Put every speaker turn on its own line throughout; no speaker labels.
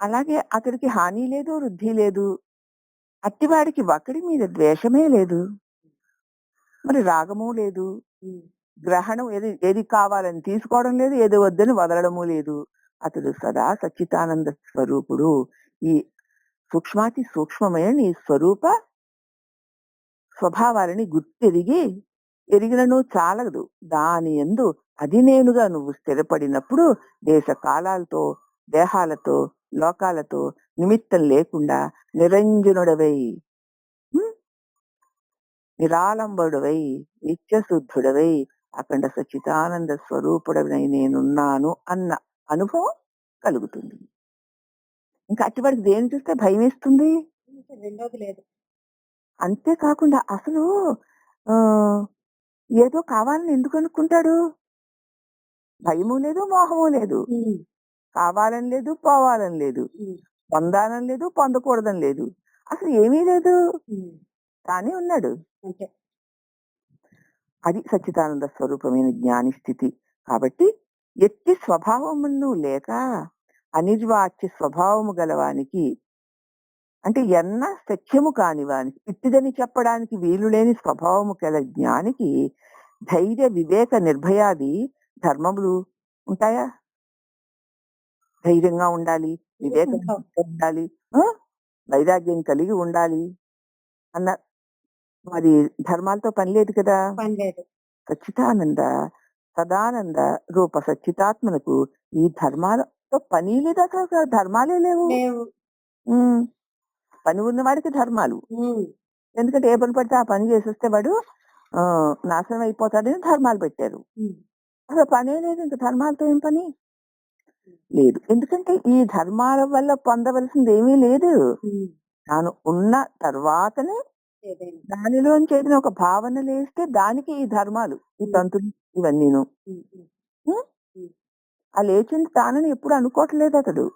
అలాగే అతడికి హాని లేదు, వృద్ధి లేదు. అట్టివాడికి ఒకడి మీద ద్వేషమే లేదు. మరి రాగము లేదు.
హ్మ్.
గ్రహణం ఏది ఏది కావాలని తీసుకోవడం లేదు, ఏది వద్దని వదలడము లేదు. అతడు సదా సచ్చిదానంద స్వరూపుడు. ఈ సూక్ష్మాతి సూక్ష్మమైన నీ స్వరూప స్వభావాలని గుర్తెరిగి ఎరిగినను చాలదు. దాని యందు అది నేనుగా నువ్వు స్థిరపడినప్పుడు దేశ కాలాలతో, దేహాలతో, లోకాలతో నిమిత్తం లేకుండా నిరంజనుడవై, హ్మ్, నిరాలంబుడవై, నిత్యశుద్ధుడవై, అఖండ సచ్చిదానంద స్వరూపుడవై నేనున్నాను అన్న అనుభవం కలుగుతుంది. ఇంకా అట్టివాడికి దేన్ని చూస్తే భయమేస్తుంది.
ఇంకా రెండోది లేదు.
అంతేకాకుండా అసలు ఆ, ఏదో కావాలని ఎందుకు అనుకుంటాడు? భయము లేదు, మోహము లేదు.
హ్మ్.
కావాలని లేదు, పోవాలని లేదు.
హ్మ్.
పొందాలని లేదు, పొందకూడదని లేదు. అసలు ఏమీ లేదు.
హ్మ్.
కానీ ఉన్నాడు.
అంతే.
అది సచ్చిదానంద స్వరూపమైన జ్ఞాని స్థితి. కాబట్టి ఎట్టి స్వభావమును లేక అనిర్వాచ్య స్వభావము గలవానికి, అంటే ఎన్న సఖ్యము కాని వానికి, ఇట్టిదని చెప్పడానికి వీలు లేని స్వభావము గల జ్ఞానికి ధైర్య వివేక నిర్భయాది ధర్మములు ఉంటాయా? ధైర్యంగా ఉండాలి, వివేకంగా
ఉంటాం.
ఉండాలి, ఆ, వైరాగ్యం కలిగి ఉండాలి అన్న మరి ధర్మాలతో పని లేదు కదా.
పని లేదు.
సచ్చిదానంద సదానంద రూప సచ్చితాత్మనకు ఈ ధర్మాలతో పని లేదు, అసలు ధర్మాలే లేవు.
లేవు.
ఉమ్, పని ఉన్న వాడికి ధర్మాలు.
హ్మ్.
ఎందుకంటే ఏ పని పడితే ఆ పని చేసేస్తే వాడు ఆ, నాశనం అయిపోతాడని ధర్మాలు పెట్టారు.
హ్మ్.
అసలు పనే లేదు, ఇంకా ధర్మాలతో ఏం పని లేదు. ఎందుకంటే ఈ ధర్మాల వల్ల పొందవలసింది ఏమీ లేదు.
హ్మ్.
తాను ఉన్న తర్వాతనే
ఏదైనా.
దానిలోంచి ఏదైనా ఒక భావన లేస్తే దానికి ఈ ధర్మాలు, ఈ
హ్మ్.
తంతులు ఇవన్నీను.
హ్మ్. హ్మ్.
ఉం?
హ్మ్.
ఆ లేచింది తానని ఎప్పుడు అనుకోవట్లేదు అతడు.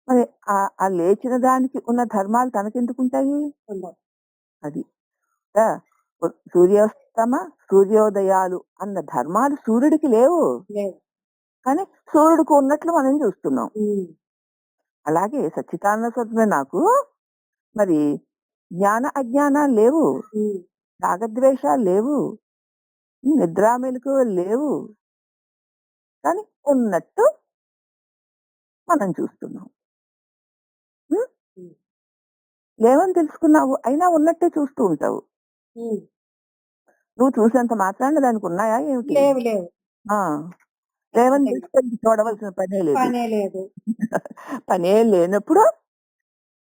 మరి ఆ లేచిన దానికి ఉన్న ధర్మాలు తనకెందుకుంటాయి?
ఉండవు.
అది ఆ, సూర్యాస్తమ సూర్యోదయాలు అన్న ధర్మాలు సూర్యుడికి లేవు.
లేవు.
కానీ సూర్యుడికి ఉన్నట్లు మనం చూస్తున్నాం.
హ్మ్.
అలాగే సచ్చిదానంద స్వరూపమే నాకు మరి జ్ఞాన అజ్ఞానాలు లేవు,
హ్మ్.
రాగద్వేషాలు లేవు, నిద్రా మెలకువలు లేవు. కానీ ఉన్నట్టు మనం చూస్తున్నాం. ఉం?
హ్మ్.
లేవని తెలుసుకున్నావు, అయినా ఉన్నట్టే చూస్తూ ఉంటావు.
హ్మ్.
నువ్వు చూసేంత మాత్రాన దానికి ఉన్నాయా ఏమిటి?
లేవు. లేవు.
ఆ, లేవని
ఖచ్చితంగా.
తెలిస్తే ఇంక చూడవలసిన పనే లేదు.
పనే లేదు.
పనే లేనప్పుడు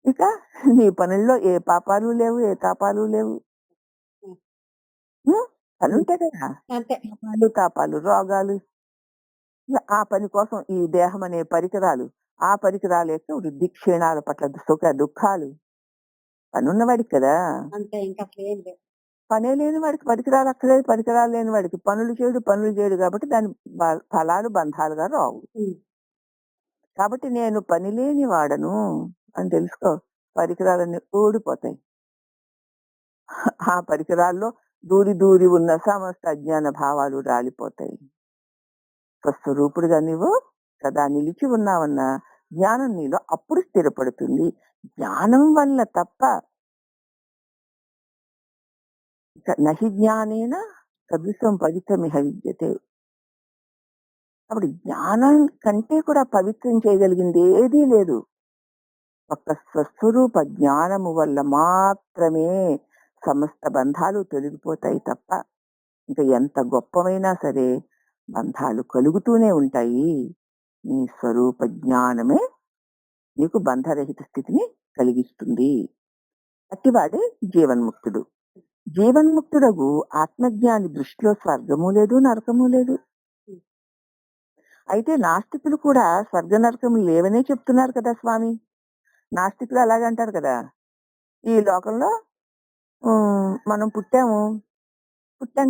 ఇక నీ పనుల్లో ఏ పాపాలు లేవు, ఏ తాపాలు లేవు.
హ్మ్.
ఉం? పని
హ్మ్.
ఉంటే కదా
అంతే.
పాపాలు, తాపాలు, రోగాలు. ఆ పని కోసం ఈ దేహం అనే పరికరాలు, ఆ పరికరాల యొక్క వృద్ధి క్షీణాల పట్ల సుఖ దుఃఖాలు పనున్నవాడికి కదా.
అంతే. ఇంక అసలేం లేవు.
పనే లేని వాడికి పరికరాలు అక్కర్లేదు, పరికరాలు లేని వాడికి పనులు చేయడు కాబట్టి దాని ఫలాలు బంధాలుగా రావు.
హ్మ్.
కాబట్టి నేను పని లేని వాడను అని తెలుసుకో. పరికరాలన్నీ ఊడిపోతాయి. ఆ పరికరాల్లో దూరి దూరి ఉన్న సమస్త అజ్ఞాన భావాలు రాలిపోతాయి. స్వస్వరూపుడుగా నీవు సదా నిలిచి ఉన్నావన్న జ్ఞానం నీలో అప్పుడు స్థిరపడుతుంది. జ్ఞానం వల్ల తప్ప ఇక నహి జ్ఞానేన సదృశం పవిత్రమిహ విద్యతే. అప్పుడు జ్ఞానం కంటే కూడా పవిత్రం చేయగలిగింది ఏదీ లేదు. ఒక్క స్వస్వరూప జ్ఞానము వల్ల మాత్రమే సమస్త బంధాలు తొలగిపోతాయి తప్ప ఇంకా ఎంత గొప్పమైనా సరే బంధాలు కలుగుతూనే ఉంటాయి. నీ స్వరూప జ్ఞానమే నీకు బంధరహిత స్థితిని కలిగిస్తుంది. అట్టివాడే జీవన్ముక్తుడు. జీవన్ముక్తుడగు ఆత్మజ్ఞాని దృష్టిలో స్వర్గము లేదు, నరకము లేదు.
హ్మ్.
అయితే నాస్తికులు కూడా స్వర్గ నరకము లేవనే చెప్తున్నారు కదా స్వామి. నాస్తికులు అలాగంటారు కదా, ఈ లోకంలో మనం పుట్టాం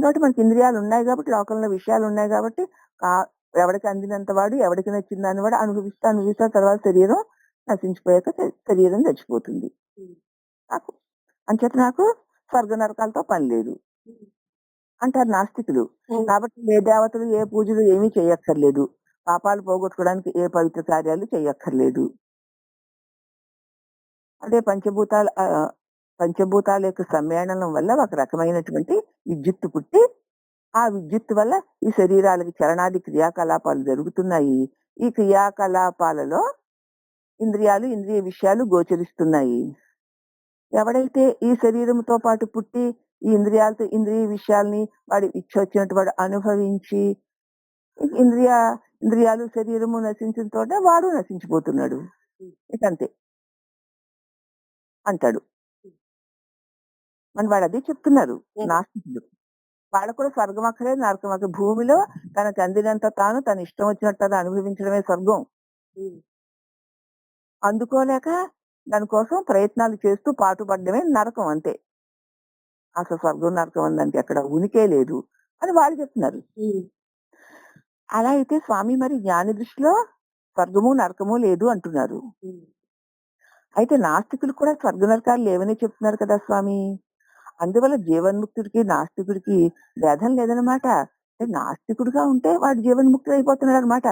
కాబట్టి మనకి ఇంద్రియాలు ఉన్నాయి కాబట్టి లోకంలో విషయాలు ఉన్నాయి కాబట్టి కా- ఎవడికి అందినంత వాడు, ఎవడికి నచ్చిందని వాడు అనుభవిస్తా తర్వాత శరీరం నశించిపోయాక శరీరం చచ్చిపోతుంది.
హ్మ్.
నాకు అంచేత నాకు స్వర్గ నరకాలతో పని లేదు
హ్మ్.
అంటారు నాస్తికులు.
హ్మ్.
కాబట్టి ఏ దేవతలు ఏ పూజలు ఏమీ చేయక్కర్లేదు. పాపాలు పోగొట్టుకోవడానికి ఏ పవిత్ర కార్యాలు చేయక్కర్లేదు. అదే పంచభూతాల యొక్క సమ్మేళనం వల్ల ఒక రకమైనటువంటి విద్యుత్తు పుట్టి, ఆ విద్యుత్తు వల్ల ఈ శరీరాలకి చలనాది క్రియాకలాపాలు జరుగుతున్నాయి. ఈ క్రియాకలాపాలలో ఇంద్రియాలు, ఇంద్రియ విషయాలు గోచరిస్తున్నాయి. ఎవడైతే ఈ శరీరంతో పాటు పుట్టి ఈ ఇంద్రియాలతో ఇంద్రియ విషయాల్ని వాడి ఇచ్చొచ్చినట్టు వాడు అనుభవించి ఇంద్రియాలు శరీరము నశించిన తోట వాడు నశించిపోతున్నాడు. ఇకంతే అంటాడు. మన వాడు అదే చెప్తున్నారు నాస్తికులు. వాళ్ళకు కూడా స్వర్గం అక్కర్లేదు, నరకం అక్కర్లేదు. భూమిలో తనకు అందినంత తాను తన ఇష్టం వచ్చినట్టు అనుభవించడమే స్వర్గం. అందుకోలేక దానికోసం ప్రయత్నాలు చేస్తూ పాటుపడడమే నరకం. అంతే. అసలు స్వర్గం నరకం అందానికి అక్కడ ఉనికే లేదు అని వాళ్ళు చెప్తున్నారు. అలా అయితే స్వామి మరి జ్ఞాని దృష్టిలో స్వర్గము నరకము లేదు అంటున్నారు. అయితే నాస్తికులు కూడా స్వర్గ నరకాలు లేవని చెప్తున్నారు కదా స్వామి. అందువల్ల జీవన్ముక్తుడికి నాస్తికుడికి భేదం లేదనమాట. నాస్తికుడిగా ఉంటే వాడు జీవన్ముక్తుడు అయిపోతున్నాడు అనమాట.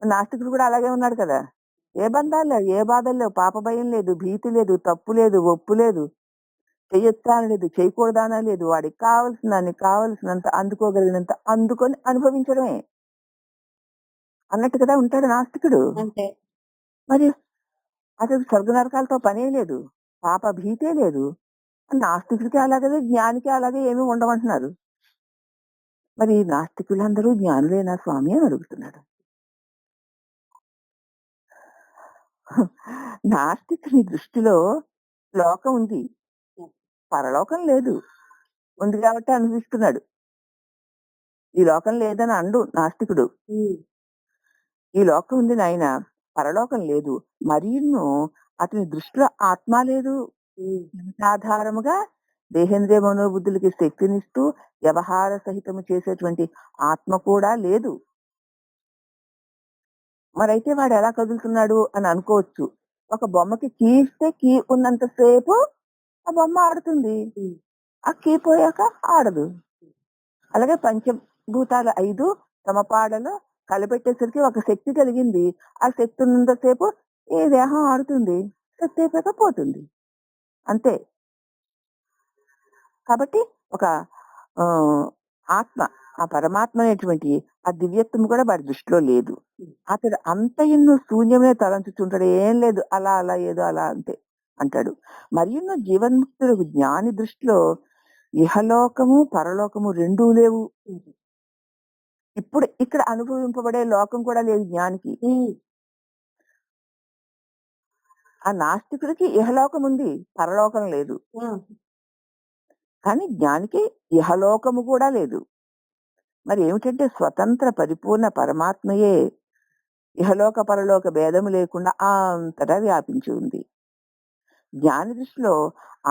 నాస్తికుడు కూడా అలాగే ఉన్నాడు కదా. ఏ బంధాలు లేవు, ఏ బాధలు లేవు, పాప భయం లేదు, భీతి లేదు, తప్పు లేదు, ఒప్పు లేదు, చెయ్యొచ్చా అని లేదు, చేయకూడదానా లేదు. వాడికి కావలసినంత అందుకోగలిగినంత అందుకొని అనుభవించడమే అన్నట్టు కదా ఉంటాడు నాస్తికుడు. మరి అసలు స్వర్గ నరకాలతో పనే లేదు, పాప భీతే లేదు. నాస్తికుడికి అలాగే, జ్ఞానికి అలాగే ఏమీ ఉండమంటున్నారు. మరి నాస్తికులందరూ జ్ఞానులేనా స్వామి అని అడుగుతున్నాడు. నాస్తికుని దృష్టిలో లోకం ఉంది, పరలోకం లేదు. ఉంది కాబట్టి అనుభవిస్తున్నాడు. ఈ లోకం లేదని అండు నాస్తికుడు. ఈ లోకం ఉంది నాయన, పరలోకం లేదు. మరియును అతని దృష్టిలో ఆత్మ లేదు. ఆధారముగా దేహేంద్రియ మనోబుద్ధులకి శక్తినిస్తూ వ్యవహార సహితము చేసేటువంటి ఆత్మ కూడా లేదు. మరైతే వాడు ఎలా కదులుతున్నాడు అని అనుకోవచ్చు. ఒక బొమ్మకి కీ ఇస్తే కీ ఉన్నంతసేపు ఆ బొమ్మ ఆడుతుంది, ఆ కీ పోయాక ఆడదు. అలాగే పంచభూతాలు 5 తమ పాడలో కలపెట్టేసరికి ఒక శక్తి కలిగింది. ఆ శక్తి ఉన్నంతసేపు ఈ దేహం ఆడుతుంది, శక్తి అయిపోయాక పోతుంది. అంతే. కాబట్టి ఒక ఆత్మ, ఆ పరమాత్మ అనేటువంటి ఆ దివ్యత్వం కూడా వాడి దృష్టిలో లేదు. అతడు అంత ఎన్నో శూన్యమే తలంచుతుంటాడు. ఏం లేదు, అలా అలా ఏదో అలా అంతే అంటాడు. మరియు జీవన్ముక్తుడు జ్ఞాని దృష్టిలో ఇహలోకము పరలోకము రెండూ లేవు. ఇప్పుడు ఇక్కడ అనుభవింపబడే లోకం కూడా లేదు జ్ఞానికి. ఆ నాస్తికుడికి ఇహలోకం ఉంది, పరలోకం లేదు. కానీ జ్ఞానికి ఇహలోకము కూడా లేదు. మరి ఏమిటంటే స్వతంత్ర పరిపూర్ణ పరమాత్మయే ఇహలోక పరలోక భేదము లేకుండా అంతటా వ్యాపించి ఉంది. జ్ఞాని దృష్టిలో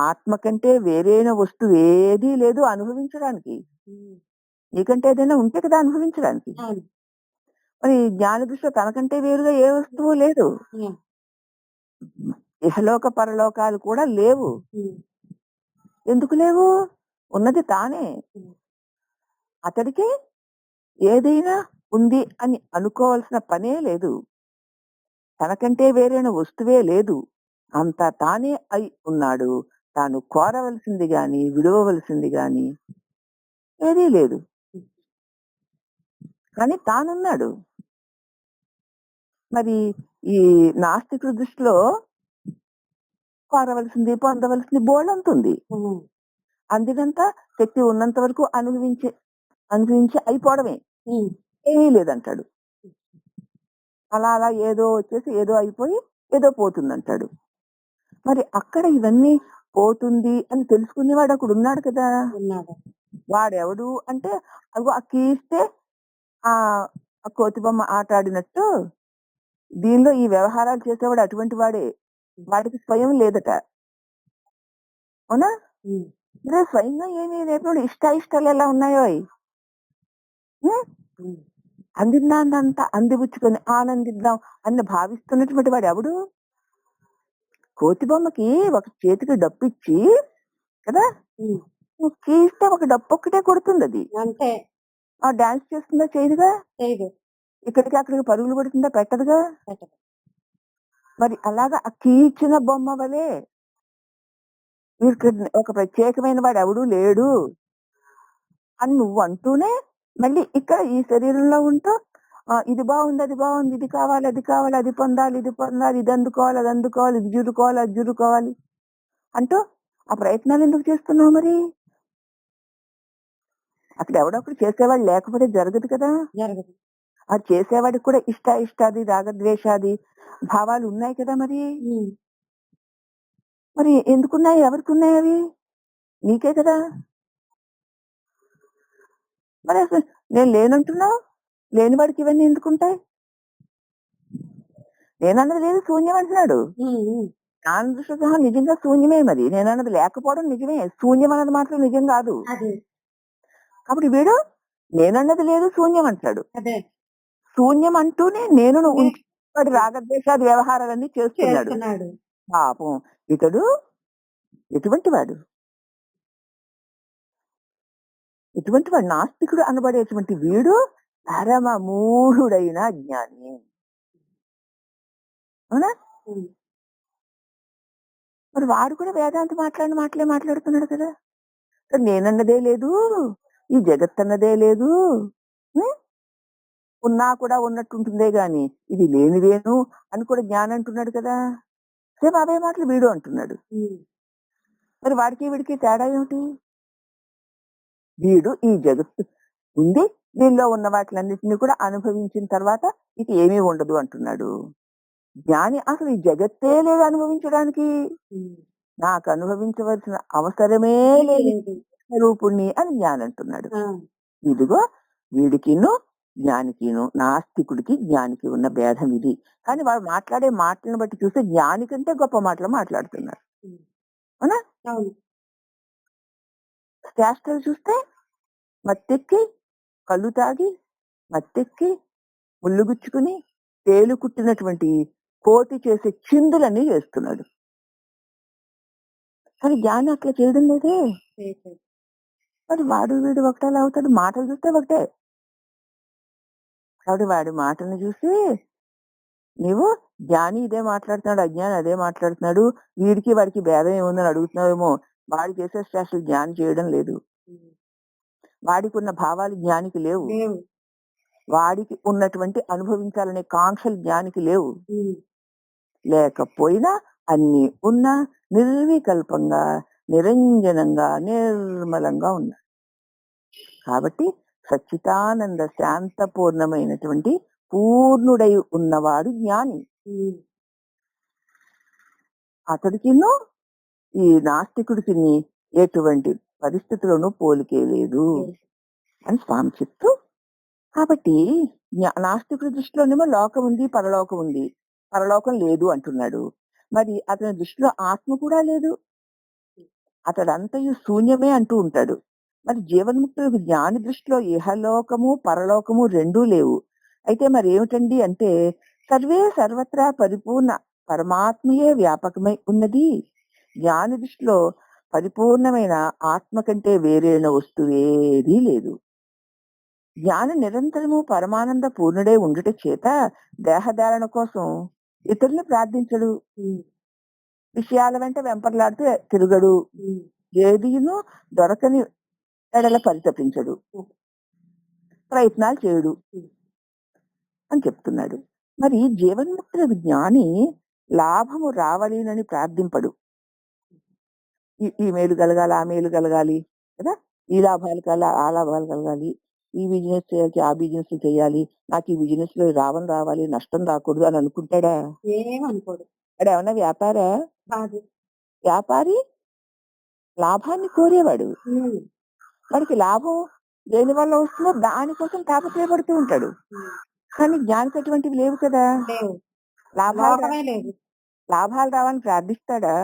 ఆత్మ కంటే వేరైన వస్తువు ఏదీ లేదు అనుభవించడానికి. నీకంటే ఏదైనా ఉంటే కదా అనుభవించడానికి. మరి జ్ఞాని దృష్టిలో తనకంటే వేరుగా ఏ వస్తువు లేదు. ఇహలోక పరలోకాలు కూడా లేవు. ఎందుకు లేవు? ఉన్నది తానే. అతడికి ఏదైనా ఉంది అని అనుకోవాల్సిన పనే లేదు. తనకంటే వేరైన వస్తువే లేదు. అంతా తానే అయి ఉన్నాడు. తాను కోరవలసింది గాని విడవవలసింది గాని ఏదీ లేదు. కానీ తానున్నాడు. మరి ఈ నాస్తికుడి దృష్టిలో కోరవలసింది పొందవలసింది బోల్డంతుంది. అందినంత శక్తి ఉన్నంత వరకు అనుభవించి అయిపోవడమే, ఏమీ లేదంటాడు. అలా అలా ఏదో వచ్చేసి ఏదో అయిపోయి ఏదో పోతుందంటాడు. మరి అక్కడ ఇవన్నీ పోతుంది అని తెలుసుకునేవాడు అక్కడ ఉన్నాడు కదా. వాడెవడు అంటే అగో ఆ కీస్తే ఆ కోతి బొమ్మ ఆట ఆడినట్టు దీనిలో ఈ వ్యవహారాలు చేసేవాడు అటువంటి వాడే. వాడికి స్వయం లేదట. అవునా? స్వయంగా ఏమీ లేనప్పుడు ఇష్టాలు ఎలా ఉన్నాయో అందిందాన్నంతా అందిపుచ్చుకొని ఆనందిద్దాం అని భావిస్తున్నటువంటి వాడు ఎవడు? కోతి బొమ్మకి ఒక చేతికి డప్పు ఇచ్చి కదా, ఇస్తే ఒక డప్పు ఒక్కటే కొడుతుంది. అది అంతే. ఆ డాన్స్ చేస్తుందా? చేయదుగా. ఇక్కడికి అక్కడికి పరుగులు పెడుతుందా? పెట్టదుగా.
పెట్టదు.
మరి అలాగా ఆ కీచిన బొమ్మ వలె వీరికి ఒక ప్రత్యేకమైన వాడెవడూ లేడు అని నువ్వు అంటూనే, మళ్ళీ ఇక్కడ ఈ శరీరంలో ఉంటూ ఇది బావుంది, అది బావుంది, ఇది కావాలి, అది కావాలి, అది పొందాలి, ఇది పొందాలి, ఇది అందుకోవాలి, అది అందుకోవాలి, ఇది జురుకోవాలి, అది జురుకోవాలి అంటూ ఆ ప్రయత్నాలు ఎందుకు చేస్తున్నావు మరి? అక్కడ ఎవడో ఒకడు చేసేవాడు లేకపోతే జరగదు కదా!
జరగదు.
అది చేసేవాడికి కూడా ఇష్టాది, రాగద్వేషాది భావాలు ఉన్నాయి కదా మరి.
హ్మ్.
మరి ఎందుకున్నాయి? ఎవరికున్నాయి అవి? నీకే కదా! మరి అసలు నేను లేనంటున్నావు? లేని వాడికి ఇవన్నీ ఎందుకుంటాయి? నేనన్నది లేదు శూన్యం అంటున్నాడు.
హ్మ్. హ్మ్.
జ్ఞాన దృష్టితో సహా నిజంగా శూన్యమే మరి. నేనన్నది లేకపోవడం నిజమే. శూన్యం అన్నది మాత్రం నిజం కాదు.
అదే.
కాబట్టి వీడు నేనన్నది లేదు శూన్యం అంటాడు.
అదే.
శూన్యం అంటూనే నేను
నే
ఉంచి వాడి రాగద్వేషాది వ్యవహారాలన్నీ చేస్తున్నాడు.
చేస్తున్నాడు.
పాపం ఇతడు ఎటువంటి వాడు? ఎటువంటి వాడు? నాస్తికుడు అనబడేటువంటి వీడు పరమ మూఢుడైన అజ్ఞాని. అవునా?
హ్మ్.
మరి వాడు కూడా వేదాంత మాట్లాడిన మాటలే మాట్లాడుతున్నాడు కదా! మరి నేనన్నదే లేదు. ఈ జగత్తన్నదే లేదు. హ్మ్. ఉన్నా కూడా ఉన్నట్టుంటుందే గాని ఇది లేనిదేను అని కూడా జ్ఞానం అంటున్నాడు కదా! సేమ్ అవే మాటలు వీడు అంటున్నాడు.
హ్మ్.
మరి వాడికి వీడికి తేడా ఏమిటి? వీడు ఈ జగత్తు ఉంది. దీనిలో ఉన్న వాటిలన్నిటిని కూడా అనుభవించిన తర్వాత ఇక ఏమీ ఉండదు అంటున్నాడు. జ్ఞాని అసలు ఈ జగత్తే లేదు అనుభవించడానికి.
హ్మ్.
నాకు అనుభవించవలసిన అవసరమే లేదు
లేదు.
స్వరూపుణ్ణి అని జ్ఞాని అంటున్నాడు.
ఆ!
ఇదిగో వీడికిను జ్ఞానికిను నాస్తికుడికి జ్ఞానికి ఉన్న భేదం ఇది. కానీ వాడు మాట్లాడే మాటలను బట్టి చూస్తే జ్ఞాని కంటే గొప్ప మాటలు మాట్లాడుతున్నారు.
హ్మ్.
అవునా?
అవును.
శాస్త్రాలు చూస్తే మత్తెక్కి కళ్ళు తాగి మత్తెక్కి ముళ్ళు గుచ్చుకుని తేలు కుట్టినటువంటి కోతి చేసే చిందులన్నీ చేస్తున్నాడు. కానీ జ్ఞాని అట్లా చేయడం లేదే.
చేయట్లేదు.
మరి వాడు వీడు ఒకటేలా అవుతాడు? మాటలు చూస్తే ఒకటే. కాబట్టి వాడి మాటలను చూసి నీవు జ్ఞాని ఇదే మాట్లాడుతున్నాడు, అజ్ఞాని అదే మాట్లాడుతున్నాడు. వీడికి వాడికి భేదం ఏముందని అడుగుతున్నావేమో. వాడు చేసే శాస్త్రం జ్ఞాని చేయడం లేదు.
హ్మ్.
వాడికి ఉన్న భావాలు జ్ఞానికి లేవు.
లేవు.
వాడికి ఉన్నటువంటి అనుభవించాలనే కాంక్షలు జ్ఞానికి లేవు.
హ్మ్.
లేకపోయినా అన్ని ఉన్నా నిర్వికల్పంగా, నిరంజనంగా, నిర్మలంగా ఉన్నాయి. కాబట్టి సచ్చిదానంద శాంతపూర్ణమైనటువంటి పూర్ణుడై ఉన్నవాడు జ్ఞాని.
హ్మ్.
అతడికిను ఈ నాస్తికుడికి ఎటువంటి పరిస్థితుల్లోనూ పోలికే లేదు
లేదు.
అని స్వామి చెప్తూ, కాబట్టి నాస్తికుడి దృష్టిలోనేమో లోకం ఉంది, పరలోకం ఉంది. పరలోకం లేదు అంటున్నాడు. మరి అతని దృష్టిలో ఆత్మ కూడా లేదు. అతడంతయు శూన్యమే అంటూ ఉంటాడు. మరి జీవన్ముక్తులకు జ్ఞాని దృష్టిలో ఇహలోకము, పరలోకము రెండూ లేవు. అయితే మరి ఏమిటండి అంటే సర్వే సర్వత్రా పరిపూర్ణ పరమాత్మయే వ్యాపకమై ఉన్నది. జ్ఞాని దృష్టిలో పరిపూర్ణమైన ఆత్మ కంటే వేరైన వస్తువేదీ లేదు. జ్ఞాని నిరంతరము పరమానంద పూర్ణుడే ఉండుట చేత దేహధారణ కోసం ఇతరుల్ని ప్రార్థించడు.
హ్మ్.
విషయాల వెంట వెంపర్లాడుతూ తిరగడు.
హ్మ్.
ఏదీను దొరకని ఎడల పరితపించడు.
హ్మ్.
ప్రయత్నాలు చేయడు
హ్మ్.
అని చెప్తున్నాడు. మరి జీవన్ముక్తులకు జ్ఞాని లాభము రావాలినని ప్రార్థింపడు. ఈ మేలు కలగాలి, ఆ మేలు కలగాలి కదా! ఈ లాభాలు ఆ లాభాలు కలగాలి. ఈ బిజినెస్ చేయాలి, ఆ బిజినెస్ చేయాలి. నాకు ఈ బిజినెస్ లో లాభం రావాలి, నష్టం రాకూడదు అని అనుకుంటాడా?
ఏమనుకోడు.
వాడేమన్నా వ్యాపారా?
కాదు.
వ్యాపారి లాభాన్ని కోరేవాడు.
హ్మ్.
వాడికి లాభం దేని వల్ల వస్తుందో దానికోసం తాపత్రయపడుతూ ఉంటాడు.
హ్మ్.
కానీ జ్ఞానికి అటువంటివి లేవు కదా!
లేవు.
లాభాలు
లోకమే లేదు.
లాభాలు రావాలని ప్రార్థిస్తాడా?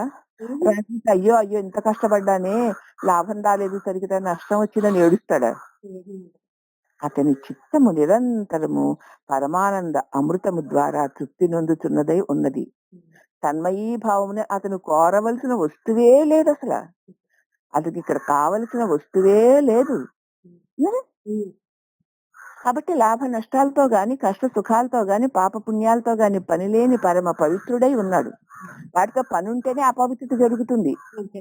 హుహు.
ప్రార్థిస్తే అయ్యో అయ్యో ఇంత కష్టపడ్డానే లాభం రాలేదు సరిగ్గా నష్టం వచ్చిందని ఏడుస్తాడా?
హుహు.
అతని చిత్తము నిరంతరము పరమానంద అమృతము ద్వారా తృప్తి నొందుతున్నదై ఉన్నది.
హ్మ్.
తన్మయీ భావమునే అతను కోరవలసిన వస్తువే లేదు అసలు. అతనికి ఇక్కడ కావలసిన వస్తువే లేదు.
హ్మ్.
ఉం?
హ్మ్.
కాబట్టి లాభ నష్టాలతో గాని, కష్ట సుఖాలతో గాని, పాప పుణ్యాలతో గాని పనిలేని పరమ పవిత్రుడై ఉన్నాడు. వాటితో పనుంటేనే అపవిత్రత జరుగుతుంది.
అంతే.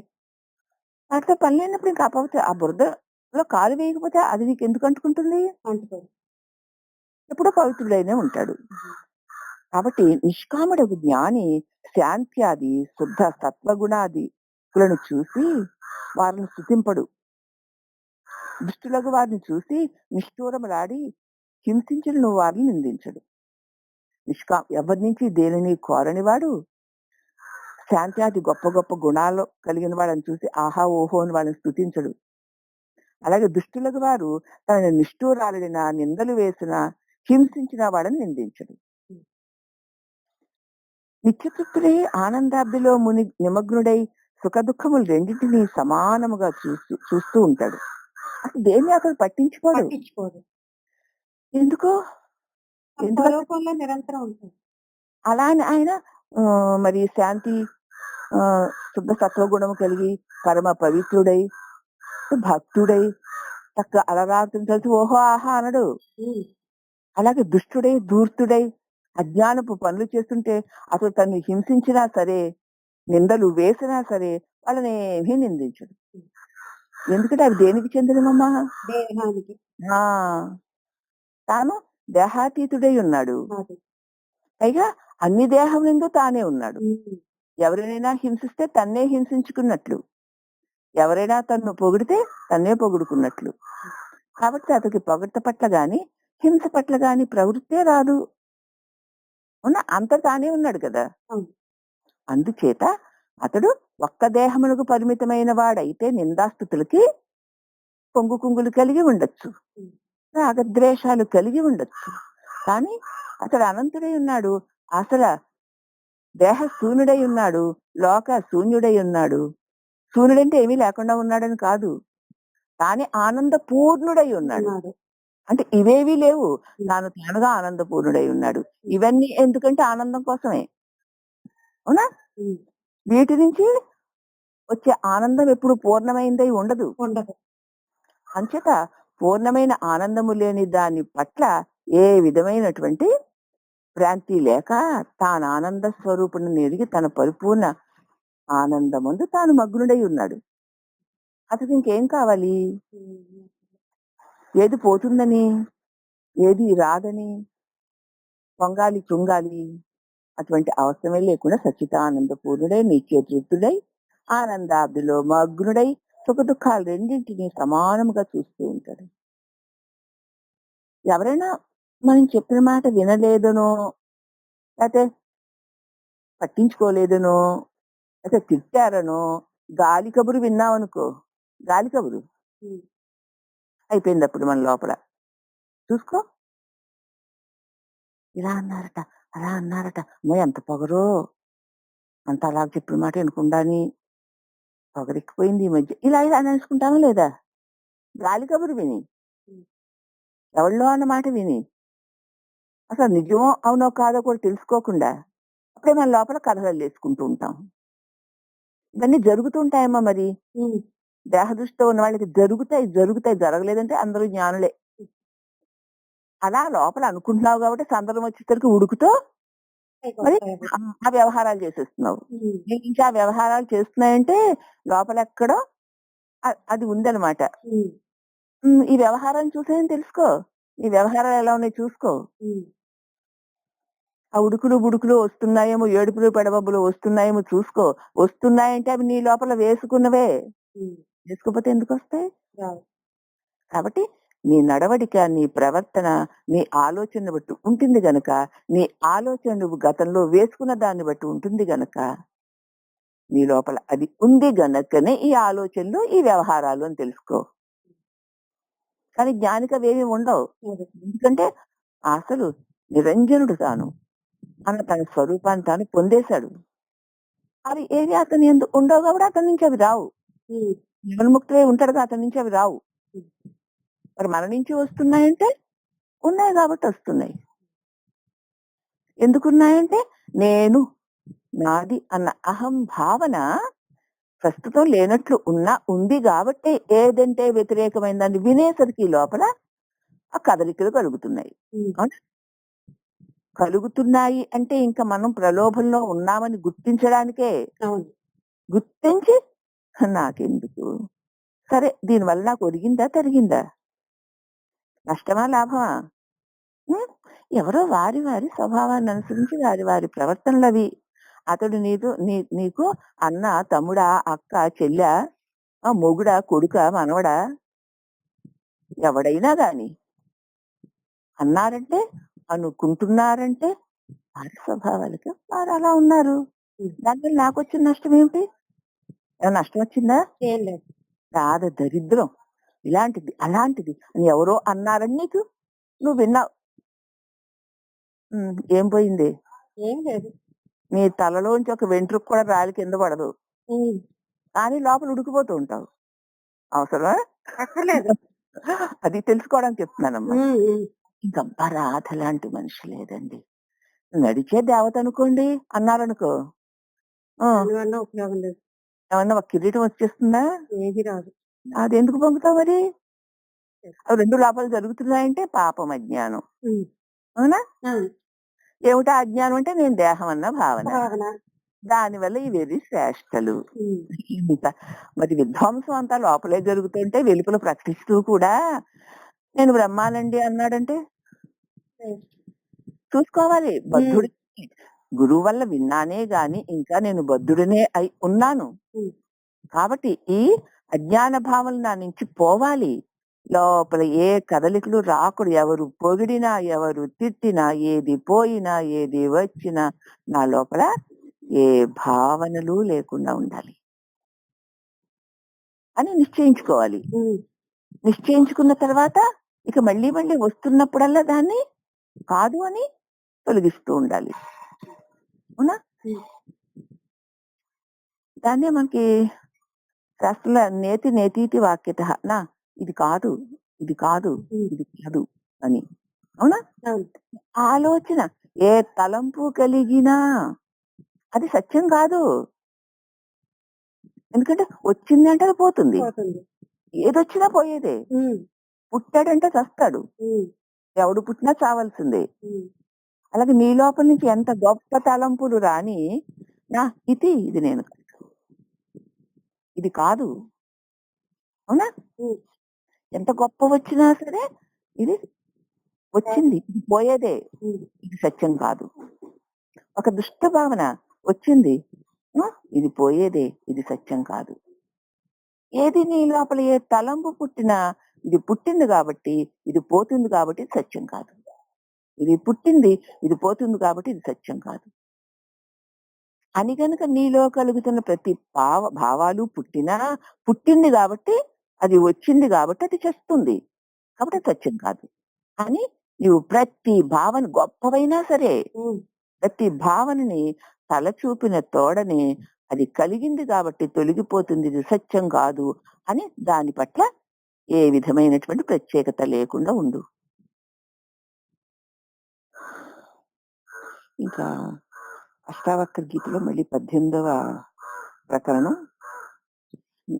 వాటితో పని లేనప్పుడు ఇంకా ఆ బురదలో కాలు వేయకపోతే అది నీకెందుకు అంటుకుంటుంది?
అంటుకోదు.
ఎప్పుడూ పవిత్రుడైనే ఉంటాడు. కాబట్టి నిష్కాముడగు జ్ఞాని శాంత్యాది శుద్ధ సత్వగుణాదికులను చూసి వారిని స్తుతింపడు. దుష్టులకు వారిని చూసి నిష్ఠూరములాడి హింసించిన వారిని నిందించడు. ఎవరి నుంచి దేనిని కోరని వాడు శాంత్యాది గొప్ప గొప్ప గుణాలు కలిగిన వాళ్ళని చూసి ఆహా ఓహో అని వాళ్ళని స్తుతించడు. అలాగే దుష్టులకు వారు తన నిష్ఠూరాలడిన నిందలు వేసిన హింసించిన వాడని నిందించడు. నిత్యతృప్తుడై ఆనందాబ్దిలో నిమగ్నుడై సుఖ దుఃఖములు రెండింటినీ సమానముగా చూస్తూ ఉంటాడు. అసలు దేన్ని అతను పట్టించుకోడు.
పట్టించుకోదు.
ఎందుకు? ఎందుకు
స్వరూపంలో నిరంతరం ఉంటుంది.
అలా అని ఆయన మరి శాంతి శుద్ధ సత్వగుణము కలిగి పరమ పవిత్రుడై భక్తుడై చక్క అలరాడుతుని తెలిసి ఓహో ఆహా అనడు. అలాగే దుష్టుడై ధూర్తుడై అజ్ఞానపు పనులు చేస్తుంటే అసలు తను హింసించినా సరే, నిందలు వేసినా సరే వాళ్ళని ఏమీ నిందించడు. ఎందుకంటే అవి దేనికి చెందినమమ్మా?
దేహానికి.
తాను దేహాతీతుడై ఉన్నాడు. పైగా అన్ని దేహం నుండి తానే ఉన్నాడు. ఎవరినైనా హింసిస్తే తన్నే హింసించుకున్నట్లు, ఎవరైనా తన్ను పొగిడితే తన్నే పొగుడుకున్నట్లు. కాబట్టి అతనికి పొగడ్త పట్ల గాని హింస పట్ల గాని ప్రవృత్తే రాదు. అంత తానే ఉన్నాడు కదా. అందుచేత అతడు ఒక్క దేహమునకు పరిమితమైన వాడైతే నిందాస్తుతులకి పొంగు కుంగులు కలిగి ఉండొచ్చు, రాగద్వేషాలు కలిగి ఉండొచ్చు. కానీ అతడు అనంతుడై ఉన్నాడు. అసలు దేహ శూన్యుడై ఉన్నాడు, లోక శూన్యుడై ఉన్నాడు. శూన్యుడంటే ఏమీ లేకుండా ఉన్నాడని కాదు, తానే ఆనంద పూర్ణుడై ఉన్నాడు. అంటే ఇవేవీ లేవు, తానుగా ఆనందపూర్ణుడై ఉన్నాడు. ఇవన్నీ ఎందుకంటే ఆనందం కోసమే. అవునా? వీటి నుంచి వచ్చే ఆనందం ఎప్పుడు పూర్ణమైందై ఉండదు. అంచేత పూర్ణమైన ఆనందము లేని దాని పట్ల ఏ విధమైనటువంటి భ్రాంతి లేక తాను ఆనంద స్వరూపుని ఎరిగి తన పరిపూర్ణ ఆనందమందు తాను మగ్నుడై ఉన్నాడు. అతనికి ఇంకేం కావాలి? ఏది పోతుందని, ఏది రాదని పొంగాలి చుంగాలి అటువంటి అవసరమే లేకుండా సచ్చిదానంద పూర్ణుడై నిత్యతృప్తుడై ఆనందాబ్దిలో మగ్నుడై సుఖ దుఃఖాలు రెండింటినీ సమానముగా చూస్తూ ఉంటాడు. ఎవరైనా మనం చెప్పిన మాట వినలేదనో, లేకపోతే పట్టించుకోలేదనో, లేకపోతే తిట్టారనో గాలి కబురు విన్నామనుకో, గాలి కబురు అయిపోయింది. అప్పుడు మన లోపల చూసుకో, ఇలా అన్నారట, అలా అన్నారట, అమ్మో ఎంత పొగరో, అంత అలా చెప్పిన మాట వినకుండాని పొగరెక్కిపోయింది ఈ మధ్య, ఇలా ఇలా అనేసుకుంటామా లేదా? గాలి కబురు విని, ఎవరిలో అన్న మాట విని, అసలు నిజమో అవునో కాదో కూడా తెలుసుకోకుండా అప్పుడే మన లోపల కథలు వేసుకుంటూ ఉంటాం. ఇవన్నీ జరుగుతుంటాయమ్మా. మరి దేహ దృష్టితో ఉన్న వాళ్ళకి జరుగుతాయి, జరగలేదంటే అందరూ జ్ఞానులే. అలా లోపల అనుకుంటున్నావు కాబట్టి సందర్భం వచ్చేసరికి ఉడుకుతో మరి ఆ వ్యవహారాలు చేసేస్తున్నావు. ఇంకా ఆ వ్యవహారాలు చేస్తున్నాయంటే లోపల ఎక్కడో అది ఉందన్నమాట. ఈ వ్యవహారాన్ని చూసేయని తెలుసుకో, ఈ వ్యవహారాలు ఎలా ఉన్నాయి చూసుకో. ఆ ఉడుకులు బుడుకులు వస్తున్నాయేమో, ఏడుపులు పెడబబ్బులు వస్తున్నాయేమో చూసుకో. వస్తున్నాయంటే అవి నీ లోపల వేసుకున్నవే, వేసుకోకపోతే ఎందుకు వస్తాయి? కాబట్టి నీ నడవడిక, నీ ప్రవర్తన, నీ ఆలోచన బట్టి ఉంటుంది గనక, నీ ఆలోచన నువ్వు గతంలో వేసుకున్న దాన్ని బట్టి ఉంటుంది గనక నీ లోపల అది ఉంది గనకనే ఈ ఆలోచనలు, ఈ వ్యవహారాలు అని తెలుసుకో. కానీ జ్ఞానికి అవేమి ఉండవు. ఎందుకంటే అసలు నిరంజనుడు తాను అన్న తన స్వరూపాన్ని తాను పొందేశాడు. అవి ఏవి అతని ఎందుకు ఉండవు కాబట్టి అతని నుంచి అవి రావు. జీవన్ముక్తులే ఉంటాడుగా, అతని నుంచి అవి రావు. మరి మన నుంచి వస్తున్నాయంటే ఉన్నాయి కాబట్టి వస్తున్నాయి. ఎందుకున్నాయంటే నేను, నాది అన్న అహం భావన ప్రస్తుతం లేనట్లు ఉంది కాబట్టి ఏదంటే వ్యతిరేకమైన దాన్ని వినేసరికి లోపల ఆ కదలికలు కలుగుతున్నాయి.
ఉమ్,
అవునా? కలుగుతున్నాయి అంటే ఇంకా మనం ప్రలోభంలో ఉన్నామని గుర్తించడానికే.
అవును.
గుర్తించి నాకెందుకు? సరే దీనివల్ల నాకు ఒరిగిందా? తరిగిందా? నష్టమా? లాభమా? హ్మ్. ఎవరో వారి వారి స్వభావాన్ని అనుసరించి వారి వారి ప్రవర్తనలవి. అతడు నీకు అన్న, తమ్ముడా, అక్క, చెల్లా, మొగుడా, కొడుకా, మనవడా ఎవడైనా గాని అన్నారంటే, అనుకుంటున్నారంటే వారి స్వభావాలకి వారు అలా ఉన్నారు.
ఉమ్,
దానివల్ల నాకొచ్చిన నష్టం ఏమిటి? ఏమైనా నష్టం వచ్చిందా?
ఏం లేదు.
రాద దరిద్రం. ఇలాంటిది, అలాంటిది అని ఎవరో అన్నారని నువ్వు విన్నావు. ఏం పోయింది?
ఏం లేదు.
నీ తలలోంచి ఒక వెంట్రుక కూడా రాలి కింద పడదు.
ఉమ్,
కానీ లోపల ఉడికిపోతూ ఉంటావు. అవసరమా?
అక్కర్లేదు.
అది తెలుసుకోవడానికి చెప్తున్నానమ్మా.
ఉమ్, ఉమ్,
ఇంకబ్బా రాధ లాంటి మనిషి లేదండి. నడిచే దేవత అనుకోండి అన్నారనుకో. ఆ!
దానివల్ల ఉపయోగం లేదు.
ఏమన్నా ఒక కిరీటం వచ్చేస్తుందా?
ఏది రాదు.
అదెందుకు పొంగుతావు మరి? అవి 2 లోపాలు జరుగుతున్నాయంటే పాపం, అజ్ఞానం.
ఉమ్,
అవునా?
ఆ,
ఏమిటా అజ్ఞానం అంటే నేను దేహం అన్న భావన.
భావన.
దానివల్ల ఈ వెర్రి శ్రేష్టలు.
ఉమ్,
ఇంత మరి విధ్వంసం అంతా లోపలే జరుగుతుంటే వెలుపల ప్రకటిస్తూ కూడా నేను బ్రహ్మానండి అన్నాడంటే
లేదు.
చూసుకోవాలి.
ఉమ్,
బద్ధుడి గురువు వల్ల విన్నానే గాని ఇంకా నేను బద్ధుడినే అయి ఉన్నాను.
ఉమ్,
కాబట్టి ఈ అజ్ఞాన భావన నా నుంచి పోవాలి. లోపల ఏ కదలికలు రాకూడదు. ఎవరు పొగిడినా, ఎవరు తిట్టినా, ఏది పోయినా, ఏది వచ్చినా నా లోపల ఏ భావనలు లేకుండా ఉండాలి అని నిశ్చయించుకోవాలి.
ఉమ్,
నిశ్చయించుకున్న తర్వాత ఇక మళ్ళీ మళ్ళీ వస్తున్నప్పుడల్లా దాన్ని కాదు అని తొలగిస్తూ ఉండాలి. అవునా?
ఉమ్,
దాన్నే మనకి శాస్త్రంలో నేతి నేతీతి వాక్యత నా ఇది కాదు, ఇది కాదు,
ఉమ్,
ఇది కాదు అని. అవునా?
అవును.
ఆలోచన ఏ తలంపు కలిగినా అది సత్యం కాదు. ఎందుకంటే వచ్చిందంటే అది పోతుంది.
పోతుంది.
ఏదొచ్చినా పోయేదే.
ఉమ్,
పుట్టాడంటే చస్తాడు.
ఉమ్,
ఎవడు పుట్టినా చావాల్సిందే.
ఉమ్,
అలాగే నీ లోపల నుంచి ఎంత గొప్ప తలంపులు రాని నా ఇది నేను కాదు. ఇది కాదు. అవునా?
ఉమ్,
ఎంత గొప్ప వచ్చినా సరే ఇది వచ్చింది. ఇది పోయేదే.
ఉమ్,
ఇది సత్యం కాదు. ఒక దుష్ట భావన వచ్చింది. ఆ! ఇది పోయేదే. ఇది సత్యం కాదు. ఏది నీ లోపల ఏ తలంపు పుట్టినా ఇది పుట్టింది కాబట్టి, ఇది పోతుంది కాబట్టి ఇది సత్యం కాదు. ఇది పుట్టింది, ఇది పోతుంది కాబట్టి ఇది సత్యం కాదు. అని గనుక నీలో కలుగుతున్న ప్రతి భావాలు పుట్టినా, పుట్టింది కాబట్టి, అది వచ్చింది కాబట్టి అది చేస్తుంది. కాబట్టి అది సత్యం కాదు. అని నీవు ప్రతి భావన గొప్పవైనా సరే,
ఉమ్,
ప్రతి భావనని తలచూపిన తోడనే అది కలిగింది కాబట్టి తొలగిపోతుంది. ఇది సత్యం కాదు అని దాని పట్ల ఏ విధమైనటువంటి ప్రత్యేకత లేకుండా ఉండు. ఇంకా అష్టావక్ర గీతలో మళ్ళీ 18వ ప్రకరణం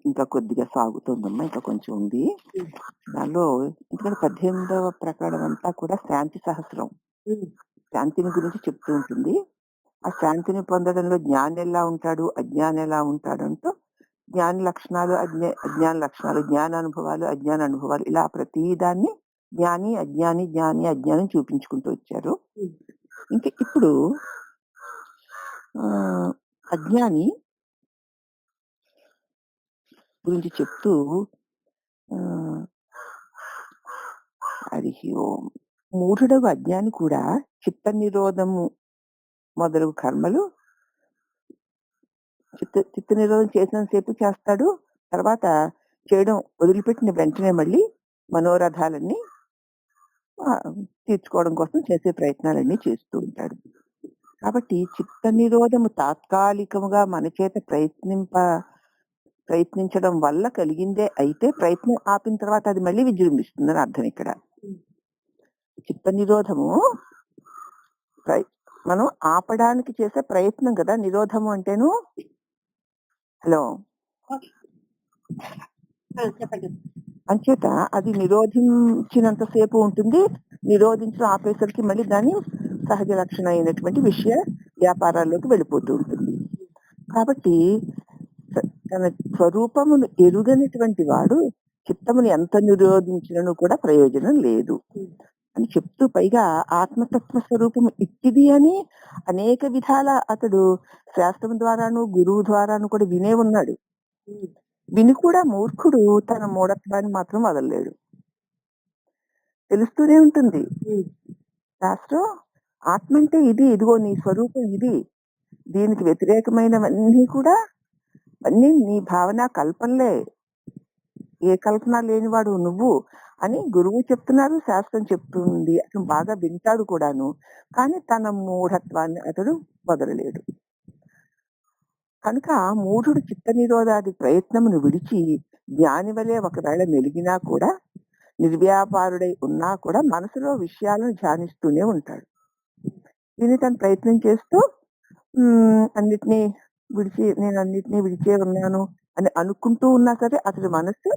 ఇంకా కొద్దిగా సాగుతోందమ్మా. ఇంకా కొంచెం ఉంది.
ఉమ్,
దానిలో ఎందుకంటే 18వ ప్రకరణం అంతా కూడా శాంతి సహస్రం.
ఉమ్,
శాంతిని గురించి చెప్తూ ఉంటుంది. ఆ శాంతిని పొందడంలో జ్ఞాని ఎలా ఉంటాడు, అజ్ఞాని ఎలా ఉంటాడు అంటూ జ్ఞాని లక్షణాలు, అజ్ఞాన లక్షణాలు, జ్ఞానానుభవాలు, అజ్ఞాన అనుభవాలు ఇలా ప్రతి దాన్ని జ్ఞాని, అజ్ఞాని, జ్ఞాని, అజ్ఞానం చూపించుకుంటూ వచ్చారు.
ఉమ్,
ఇంకా ఇప్పుడు అజ్ఞాని గురించి చెప్తూ హరి ఓం మూఢుడగు అజ్ఞాని కూడా చిత్త నిరోధము మొదలగు కర్మలు చిత్త నిరోధం చేసినంతసేపు చేస్తాడు. తర్వాత చేయడం వదిలిపెట్టిన వెంటనే మళ్ళీ మనోరథాలన్నీ తీర్చుకోవడం కోసం చేసే ప్రయత్నాలన్నీ చేస్తూ ఉంటాడు. కాబట్టి చిత్త నిరోధము తాత్కాలికముగా మన చేత ప్రయత్నించడం వల్ల కలిగిందే అయితే ప్రయత్నం ఆపిన తర్వాత అది మళ్ళీ విజృంభిస్తుందని అర్థం ఇక్కడ. చిత్త నిరోధము మనం ఆపడానికి చేసే ప్రయత్నం కదా నిరోధము అంటేను. హలో
చెప్పండి.
అంచేత అది నిరోధించినంత సేపు ఉంటుంది. నిరోధించడం ఆపేసరికి మళ్ళీ దాని సహజ లక్షణం అయినటువంటి విషయ వ్యాపారాల్లోకి వెళ్ళిపోతూ ఉంటుంది. కాబట్టి తన స్వరూపమును ఎరుగనటువంటి వాడు చిత్తమును ఎంత నిరోధించినను కూడా ప్రయోజనం లేదు
ఉమ్,
అని చెప్తూ, పైగా ఆత్మతత్వ స్వరూపం ఇట్టిది అని అనేక విధాల అతడు శాస్త్రం ద్వారాను గురువు ద్వారాను కూడా వినే ఉన్నాడు.
ఉమ్,
విని కూడా మూర్ఖుడు తన మూఢత్వాన్ని మాత్రం వదలలేడు. తెలుస్తూనే ఉంటుంది
ఉమ్,
శాస్త్రం. ఆత్మ అంటే ఇది, ఇదిగో నీ స్వరూపం ఇది, దీనికి వ్యతిరేకమైనవన్నీ కూడా అన్నీ నీ భావన కల్పనలే, ఏ కల్పన లేనివాడు నువ్వు అని గురువు చెప్తున్నారు, శాస్త్రం చెప్తుంది. అతను బాగా వింటాడు కూడాను. కానీ తన మూఢత్వాన్ని అతడు వదలలేడు. కనుక మూఢుడు చిత్త నిరోధాది ప్రయత్నమును విడిచి జ్ఞాని వలె ఒకవేళ మెలిగినా కూడా, నిర్వ్యాపారుడై ఉన్నా కూడా మనసులో విషయాలను ధ్యానిస్తూనే ఉంటాడు. దీన్ని తను ప్రయత్నం చేస్తూ అన్నిటినీ నేను అన్నిటినీ విడిచే ఉన్నాను అని అనుకుంటూ ఉన్నా సరే అతడి మనస్సు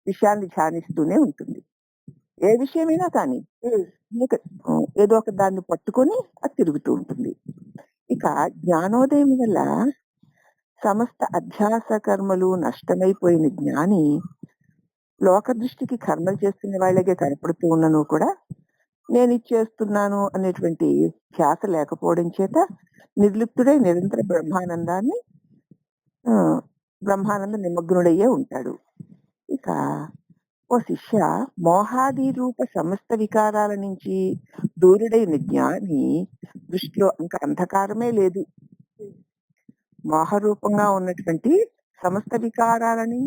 విషయాన్ని ధ్యానిస్తూనే ఉంటుంది. ఏ విషయమైనా కానీ
ఉమ్,
ఏదో ఒక దాన్ని పట్టుకొని అది తిరుగుతూ ఉంటుంది. ఇక జ్ఞానోదయం వల్ల సమస్త అధ్యాస కర్మలు నష్టమైపోయిన జ్ఞాని లోక దృష్టికి కర్మలు చేస్తున్న వాళ్ళకే కనపడుతూ ఉన్నను కూడా నేను ఇది చేస్తున్నాను అనేటువంటి ధ్యాస లేకపోవడం చేత నిర్లిప్తుడై నిరంతర బ్రహ్మానంద నిమగ్నుడయ్యే ఉంటాడు. ఇక ఓ శిష్య, మోహాది రూప సమస్త వికారాల నుంచి దూరుడైన జ్ఞాని దృష్టిలో ఇంకా అంధకారమే లేదు. మోహరూపంగా ఉన్నటువంటి సమస్త వికారాలని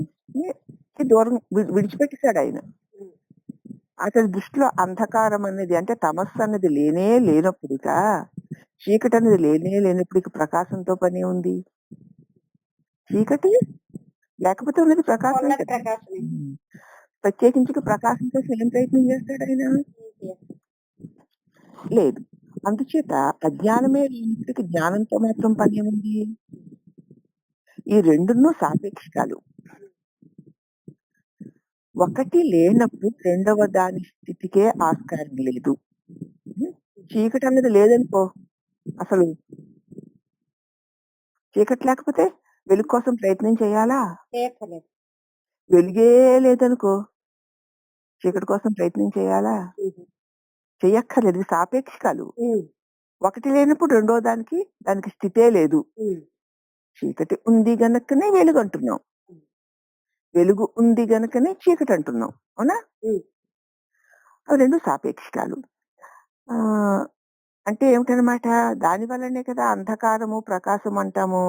దూరం విడిచిపెట్టేశాడు ఆయన. అతని దృష్టిలో అంధకారం అనేది, అంటే తమస్సు అన్నది లేనే లేనప్పుడుగా, చీకటి అనేది లేనే లేనప్పుడు ప్రకాశంతో పని ఉంది. చీకటి లేకపోతే ఉన్నది ప్రకాశం.
ఉన్నది ప్రకాశమే.
ప్రత్యేకించి ప్రకాశం కోసం ఏం ప్రయత్నం చేస్తాడు ఆయన? లేదు. అందుచేత అజ్ఞానమే లేనప్పటికీ జ్ఞానంతో మాత్రం పని ఉంది. ఈ రెండును సాపేక్షికాలు. ఒకటి లేనప్పుడు రెండవ దాని స్థితికే ఆస్కారం లేదు. చీకటి అన్నది లేదనుకో, అసలు చీకటి లేకపోతే వెలుగు కోసం ప్రయత్నం చేయాలా?
చేయక్కర్లేదు.
వెలుగే లేదనుకో, చీకటి కోసం ప్రయత్నం చేయాలా? చెయ్యక్కర్లేదు. ఇది సాపేక్షికాలు. ఒకటి లేనప్పుడు రెండో దానికి స్థితే లేదు. చీకటి ఉంది గనకనే వెలుగు అంటున్నాం, వెలుగు ఉంది గనకనే చీకటి అంటున్నాం. అవునా? అవి రెండు సాపేక్షికాలు. అంటే ఏమిటనమాట, దాని వల్లనే కదా అంధకారము ప్రకాశం అంటాము.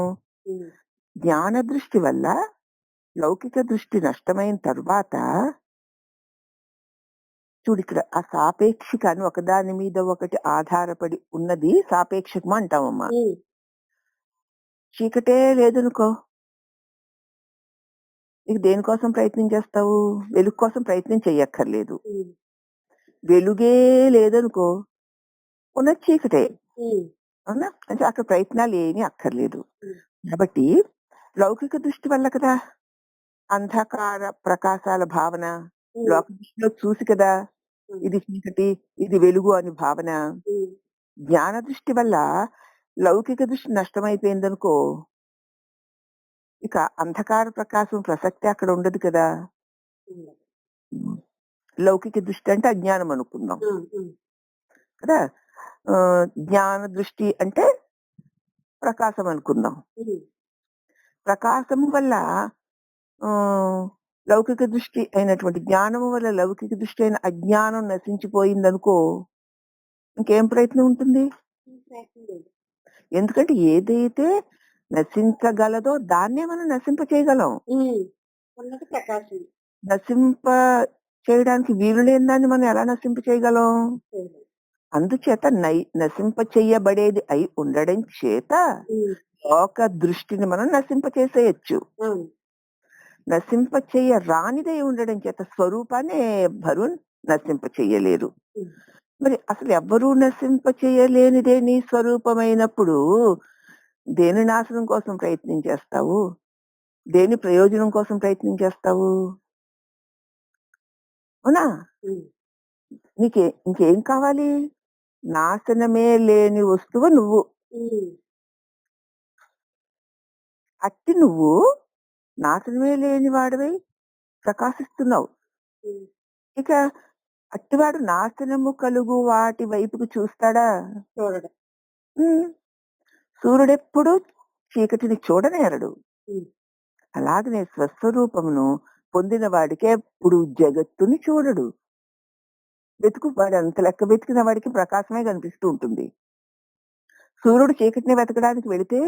జ్ఞాన దృష్టి వల్ల లౌకిక దృష్టి నష్టమైన తర్వాత చూడు, ఇక్కడ ఆ సాపేక్షికాన్ని ఒకదాని మీద ఒకటి ఆధారపడి ఉన్నది సాపేక్షకం అంటామమ్మా. చీకటే లేదనుకో, ఇక దేనికోసం ప్రయత్నం చేస్తావు? వెలుగు కోసం ప్రయత్నం చెయ్యక్కర్లేదు. వెలుగే లేదనుకో, ఉన్న చీకటే. అవునా? అంటే అక్కడ ప్రయత్నాలు ఏమీ అక్కర్లేదు. కాబట్టి లౌకిక దృష్టి వల్ల కదా అంధకార ప్రకాశాల భావన, లోక దృష్టిలో చూసి కదా ఇది చీకటి ఇది వెలుగు అని భావన. జ్ఞాన దృష్టి వల్ల లౌకిక దృష్టి నష్టమైపోయిందనుకో, ఇక అంధకార ప్రకాశం ప్రసక్తి అక్కడ ఉండదు కదా. లౌకిక దృష్టి అంటే అజ్ఞానం అనుకుందాం కదా, జ్ఞాన దృష్టి అంటే ప్రకాశం అనుకుందాం. ప్రకాశము వల్ల లౌకిక దృష్టి అయినటువంటి జ్ఞానము వల్ల లౌకిక దృష్టి అయిన అజ్ఞానం నశించిపోయిందనుకో, ఇంకేం ప్రయత్నం ఉంటుంది? ఎందుకంటే ఏదైతే నశించగలదో దాన్నే మనం నశింప చేయగలం. నశింప చేయడానికి వీలు లేని దాన్ని మనం ఎలా నశింప చేయగలం? అందుచేత నశింప చెయ్యబడేది అయి ఉండడం చేత లోక దృష్టిని మనం నశింప చేసేయచ్చు. నశింప చెయ్య రానిదై ఉండడం చేత స్వరూపాన్ని ఎవ్వరూ నశింప చెయ్యలేరు. మరి అసలు ఎవ్వరూ నశింప చెయ్యలేనిదే నీ స్వరూపమైనప్పుడు దేని నాశనం కోసం ప్రయత్నం చేస్తావు? దేని ప్రయోజనం కోసం ప్రయత్నం చేస్తావు? అవునా?
హ్మ్.
ఇంకేం కావాలి? నాశనమే లేని వస్తువు నువ్వు.
హ్మ్.
అట్టి నువ్వు నాశనమే లేని వాడివై ప్రకాశిస్తున్నావు.
హ్మ్.
ఇక అట్టివాడు నాశనము కలుగు వాటి వైపుకు చూస్తాడా?
చూడడు.
హ్మ్. సూర్యుడెప్పుడూ చీకటిని చూడనేరడు.
హ్మ్.
అలాగనే స్వస్వరూపమును పొందిన వాడికెప్పుడు జగత్తుని చూడడు. వాడెంత లెక్క వెతికిన వాడికి ప్రకాశమే కనిపిస్తూ ఉంటుంది. సూర్యుడు చీకటిని వెతకడానికి వెళితే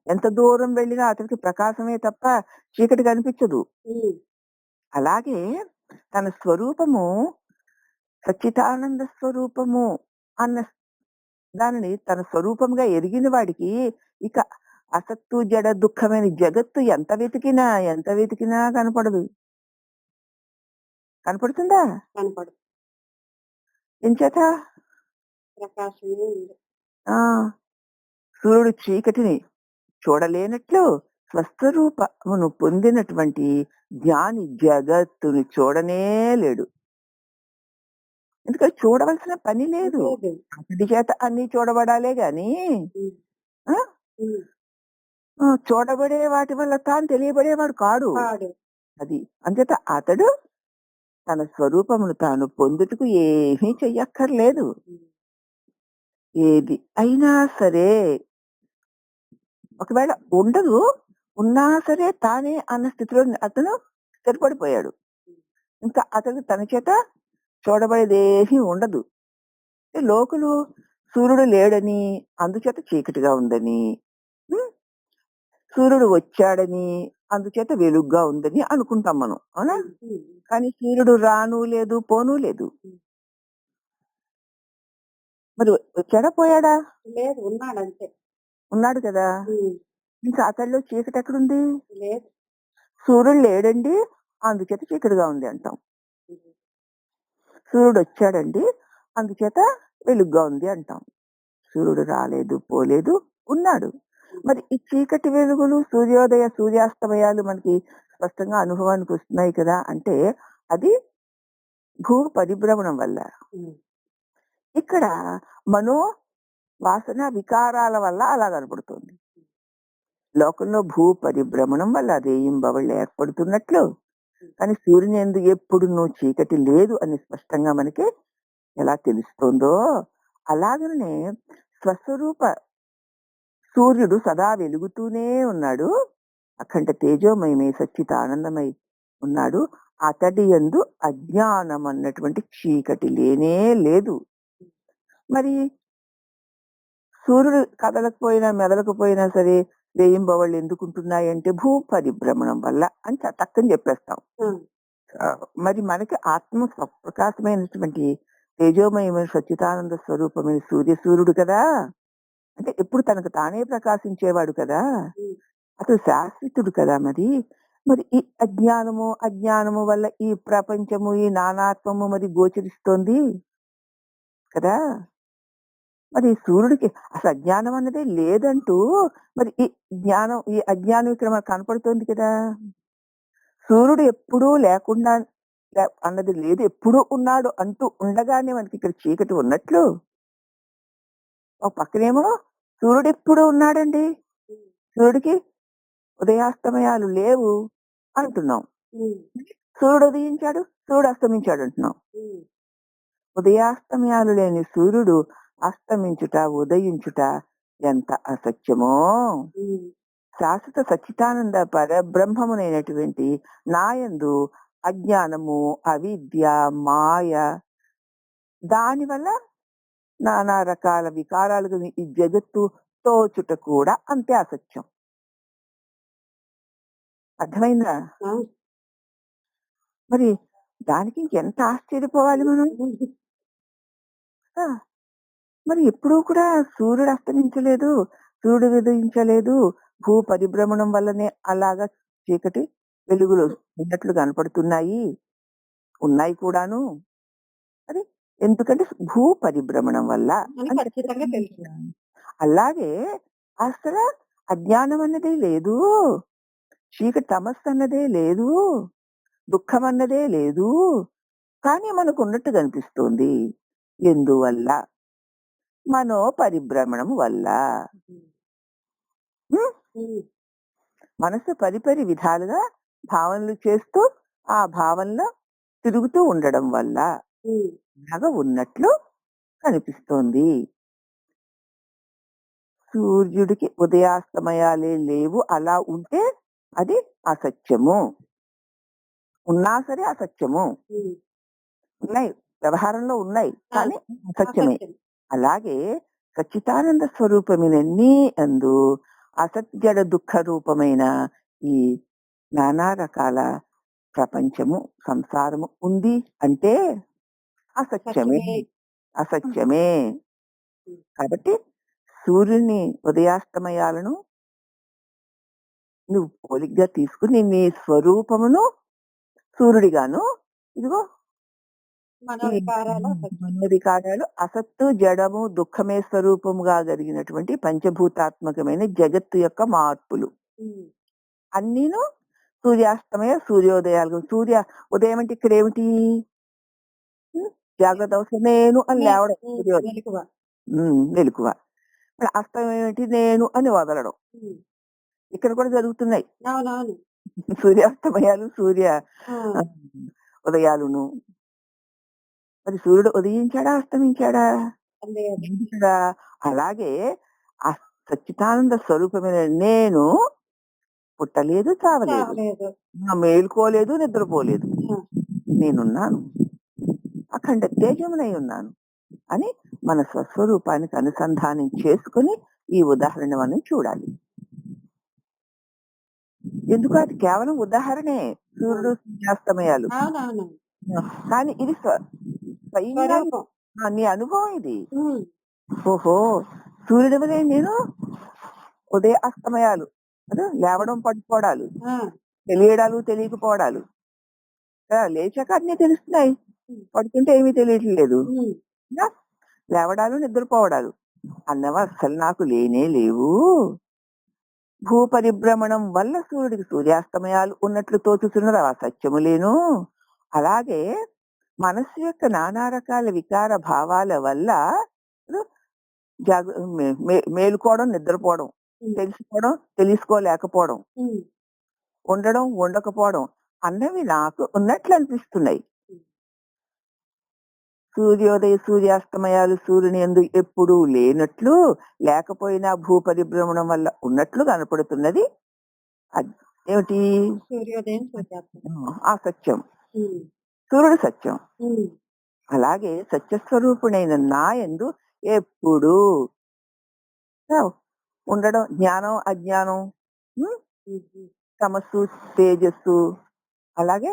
ఎంత దూరం వెళ్ళినా అతనికి ప్రకాశమే తప్ప చీకటి కనిపించదు.
హ్మ్.
అలాగే తన స్వరూపము సచ్చిదానంద స్వరూపము అన్న దానిని తన స్వరూపంగా ఎరిగిన వాడికి ఇక అసత్తు, జడ, దుఃఖమైన జగత్తు ఎంత వెతికినా కనపడదు. కనపడుతుందా?
కనపడదు.
ఎంచేత?
ప్రకాశమే ఉంది.
ఆ! సూర్యుడు చీకటిని చూడలేనట్లు స్వస్వరూపమును పొందినటువంటి జ్ఞాని జగత్తుని చూడనే లేడు. ఎందుకంటే చూడవలసిన పని లేదు.
లేదు.
అతడి చేత అన్నీ చూడబడాలే గాని
హ్మ్.
ఆ!
హ్మ్.
చూడబడే వాటి వల్ల తాను తెలియబడేవాడు కాడు.
కాడు.
అది. అంచేత అతడు తన స్వరూపమును తాను పొందుటకు ఏమీ చెయ్యక్కర్లేదు.
హ్మ్.
ఏది అయినా సరే ఒకవేళ ఉండదు. ఉన్నా సరే తానే అన్న స్థితిలో అతను స్థిరపడిపోయాడు. ఇంకా అతడు తన చేత చూడబడేదేమీ ఉండదు. లోకులు సూర్యుడు లేడని, అందుచేత చీకటిగా ఉందని, హ్మ్. సూర్యుడు వచ్చాడని, అందుచేత వెలుగ్గా ఉందని అనుకుంటాం మనం. అవునా?
హ్మ్. హ్మ్.
కానీ సూర్యుడు రాను లేదు, పోను లేదు.
హ్మ్.
మరి వచ్చాడా? పోయాడా?
లేదు. ఉన్నాడంతే.
ఉన్నాడు కదా!
హ్మ్.
ఇంకా అతడిలో చీకటెక్కడుంది?
లేదు.
సూర్యుడు లేడండి, అందుచేత చీకటిగా ఉంది అంటాం.
హ్మ్.
సూర్యుడొచ్చాడండి, అందుచేత వెలుగ్గా ఉంది అంటాం. సూర్యుడు రాలేదు, పోలేదు, ఉన్నాడు.
హ్మ్.
మరి ఈ చీకటి వెలుగులు, సూర్యోదయ, సూర్యాస్తమయాలు మనకి స్పష్టంగా అనుభవానికి వస్తున్నాయి కదా! అంటే అది భూ పరిభ్రమణం వల్ల.
హ్మ్.
ఇక్కడ మనో వాసన వికారాల వల్ల అలా కనపడుతుంది. లోకంలో భూ పరిభ్రమణం వల్ల రేయింబవళ్ళు ఏర్పడుతున్నట్లు, కానీ సూర్యుని యందు ఎప్పుడునూ చీకటి లేదు అని స్పష్టంగా మనకి ఎలా తెలుస్తోందో, అలాగనే స్వస్వరూప సూర్యుడు సదా వెలుగుతూనే ఉన్నాడు. అఖండ తేజోమయమై సచ్చిదానందమై ఉన్నాడు. అతడి యందు అజ్ఞానం అన్నటువంటి చీకటి లేనే లేదు. మరి సూర్యుడు కదలకపోయినా, మెదలకపోయినా సరే రేయింబవళ్ళు ఎందుకుంటున్నాయంటే భూ పరిభ్రమణం వల్ల అని టక్కని చెప్పేస్తాం.
ఆ!
మరి మనకి ఆత్మ స్వప్రకాశమైనటువంటి తేజోమయమైన సచ్చిదానంద స్వరూపమైన సూర్యుడు కదా! అంటే ఎప్పుడు తనకు తానే ప్రకాశించేవాడు కదా!
హ్మ్.
అతడు శాశ్వతుడు కదా మరి. మరి ఈ అజ్ఞానము వల్ల ఈ ప్రపంచము, ఈ నానాత్వము మరి గోచరిస్తోంది కదా! మరి సూర్యుడికి అసలు అజ్ఞానం అన్నదే లేదంటూ మరి ఈ అజ్ఞానం ఇక్కడ మనకు కనపడుతోంది కదా! సూర్యుడు ఎప్పుడూ లేకుండా అన్నది లేదు. ఎప్పుడూ ఉన్నాడు అంటూ ఉండగానే మనకి ఇక్కడ చీకటి ఉన్నట్లు, ఒక పక్కనేమో సూర్యుడెప్పుడూ ఉన్నాడండి.
హ్మ్.
సూర్యుడికి ఉదయాస్తమయాలు లేవు అంటున్నాం.
హ్మ్.
సూర్యుడు ఉదయించాడు, సూర్యుడు అస్తమించాడు అంటున్నాం.
హ్మ్.
ఉదయాస్తమయాలు లేని సూర్యుడు అస్తమించుట, ఉదయించుట ఎంత అసత్యమో!
హ్మ్.
శాశ్వత సచ్చిదానంద పరబ్రహ్మమునైనటువంటి నాయందు అజ్ఞానము, అవిద్య, మాయ దానివల్ల నానా రకాల వికారాలుగా ఈ జగత్తు తోచుట కూడా అంతే అసత్యం. అర్థమైందా?
ఆ!
మరి దానికి ఇంకెంత ఆశ్చర్యపోవాలి మనం?
హ్మ్.
ఆ! మరి ఎప్పుడూ కూడా సూర్యుడు అస్తమించలేదు, సూర్యుడు ఉదయించలేదు. భూ పరిభ్రమణం వల్లనే అలాగా చీకటి వెలుగులు ఉన్నట్లు కనపడుతున్నాయి. ఉన్నాయి కూడాను. అది ఎందుకంటే భూ పరిభ్రమణం వల్ల
అని
అని
ఖచ్చితంగా
చెప్పేస్తున్నాను
తెలుసు.
కదా! అలాగే అసల అజ్ఞానం అన్నదే లేదు. చీకటి తమస్సు అన్నదే లేదు. దుఃఖం అన్నదే లేదు కానీ మనకున్నట్టు కనిపిస్తోంది. ఎందువల్ల? మనో పరిభ్రమణం వల్ల.
హ్మ్.
హ్మ్.
హ్మ్.
మనసు పరిపరి విధాలుగా భావనలు చేస్తూ, ఆ భావనలో తిరుగుతూ ఉండడం వల్ల
హ్మ్.
ఇలాగ ఉన్నట్లు కనిపిస్తోంది. సూర్యుడికి ఉదయాస్తమయాలే లేవు. అలా ఉంటే అది అసత్యము. ఉన్నా సరే అసత్యము.
హ్మ్.
ఉన్నాయి. వ్యవహారంలో ఉన్నాయి.
ఆ!
కానీ అసత్యమే.
అసత్యం.
అలాగే సచ్చిదానంద స్వరూపమినన్నీ అందు అసత్జడ దుఃఖ రూపమైన ఈ నానా రకాల ప్రపంచము, సంసారము ఉంది అంటే అసత్యమే.
సత్యమే.
అసత్యమే.
హ్మ్.
కాబట్టి సూర్యుని ఉదయాస్తమయాలను నువ్వు పోలికగా తీసుకుని నీ స్వరూపమును సూర్యుడిగాను ఇదిగో ఈ
మనోవికారాలు అసత్యం.
మనోవికారాలు అసత్తు, జడము, దుఃఖమే స్వరూపముగా జరిగినటువంటి పంచభూతాత్మకమైన జగత్తు యొక్క మార్పులు.
హ్మ్.
అన్నీను సూర్యాస్తమయ, సూర్యోదయాలు. ఉదయం అంటే ఇక్కడేమిటి? హ్మ్. జాగ్రత్త అవస్థ నేను అని లేవడం
హ్మ్.
సూర్యోదయం.
మెలకువ.
మెలకువ. మరి అస్తమయం ఏమిటి? నేను అని వదలడం.
హ్మ్.
ఇక్కడ కూడా జరుగుతున్నాయి.
అవునవును.
సూర్యాస్తమయాలు,
ఆ!
ఆహ్, ఉదయాలును. మరి సూర్యుడు ఉదయించాడా? అస్తమించాడా?
లేదు.
ఉదయించాడా? అలాగే ఆ సచ్చిదానంద స్వరూపమైన నేను పుట్టలేదు, చావలేదు.
చావలేదు.
మేలుకోలేదు, నిద్రపోలేదు.
ఆ!
నేనున్నాను. అఖండ తేజమునై ఉన్నాను అని మన స్వస్వరూపానికి అనుసంధానం చేసుకొని ఈ ఉదాహరణ మనం చూడాలి. ఎందుకు అది కేవలం ఉదాహరణే.
ఆ!
సూర్యుడు, సూర్యాస్తమయాలు.
అవునవును.
ఆ! కానీ ఇది స్వయంగా
స్వరూపం.
నీ అనుభవం ఇది.
హ్మ్.
ఓహో! సూర్యుడివలే నేను ఉదయ అస్తమయాలు. లేవడం, పడుకోవడాలు,
ఆ!
తెలియడాలు, తెలియకపోవడాలు. లేచాక అన్నీ తెలుస్తున్నాయి.
హ్మ్.
పడుకుంటే ఏమీ తెలియట్లేదు.
హ్మ్.
నా లేవడాలు, నిద్రపోవడాలు అన్నవి అస్సలు నాకు లేనే లేవు. భూపరిభ్రమణం వల్ల సూర్యుడికి సూర్యాస్తమయాలు ఉన్నట్లు తోచుతున్నది ఆ సత్యములేను. అలాగే మనస్సు యొక్క నానా రకాల వికార భావాల వల్ల ఇప్పుడు మేలుకోవడం, నిద్రపోవడం,
హ్మ్.
తెలుసుకోవడం, తెలుసుకోలేకపోవడం,
హ్మ్.
ఉండడం, ఉండకపోవడం అన్నవి నాకు ఉన్నట్లు అనిపిస్తున్నాయి.
హ్మ్.
సూర్యోదయ, సూర్యాస్తమయాలు సూర్యుని యందు ఎప్పుడూ లేనట్లు, లేకపోయినా భూపరిభ్రమణం వల్ల ఉన్నట్లు కనపడుతున్నది. అది ఏమిటి?
సూర్యోదయం, సూర్యాస్తమయం.
ఆ సత్యం.
హ్మ్.
సూర్యుడు సత్యం.
హ్మ్.
అలాగే సత్యస్వరూపుడైన నా యందు ఎప్పుడూ ఆ, ఉండడం, జ్ఞానం, అజ్ఞానం, ఉమ్,
హ్మ్. హ్మ్.
తమస్సు, తేజస్సు, అలాగే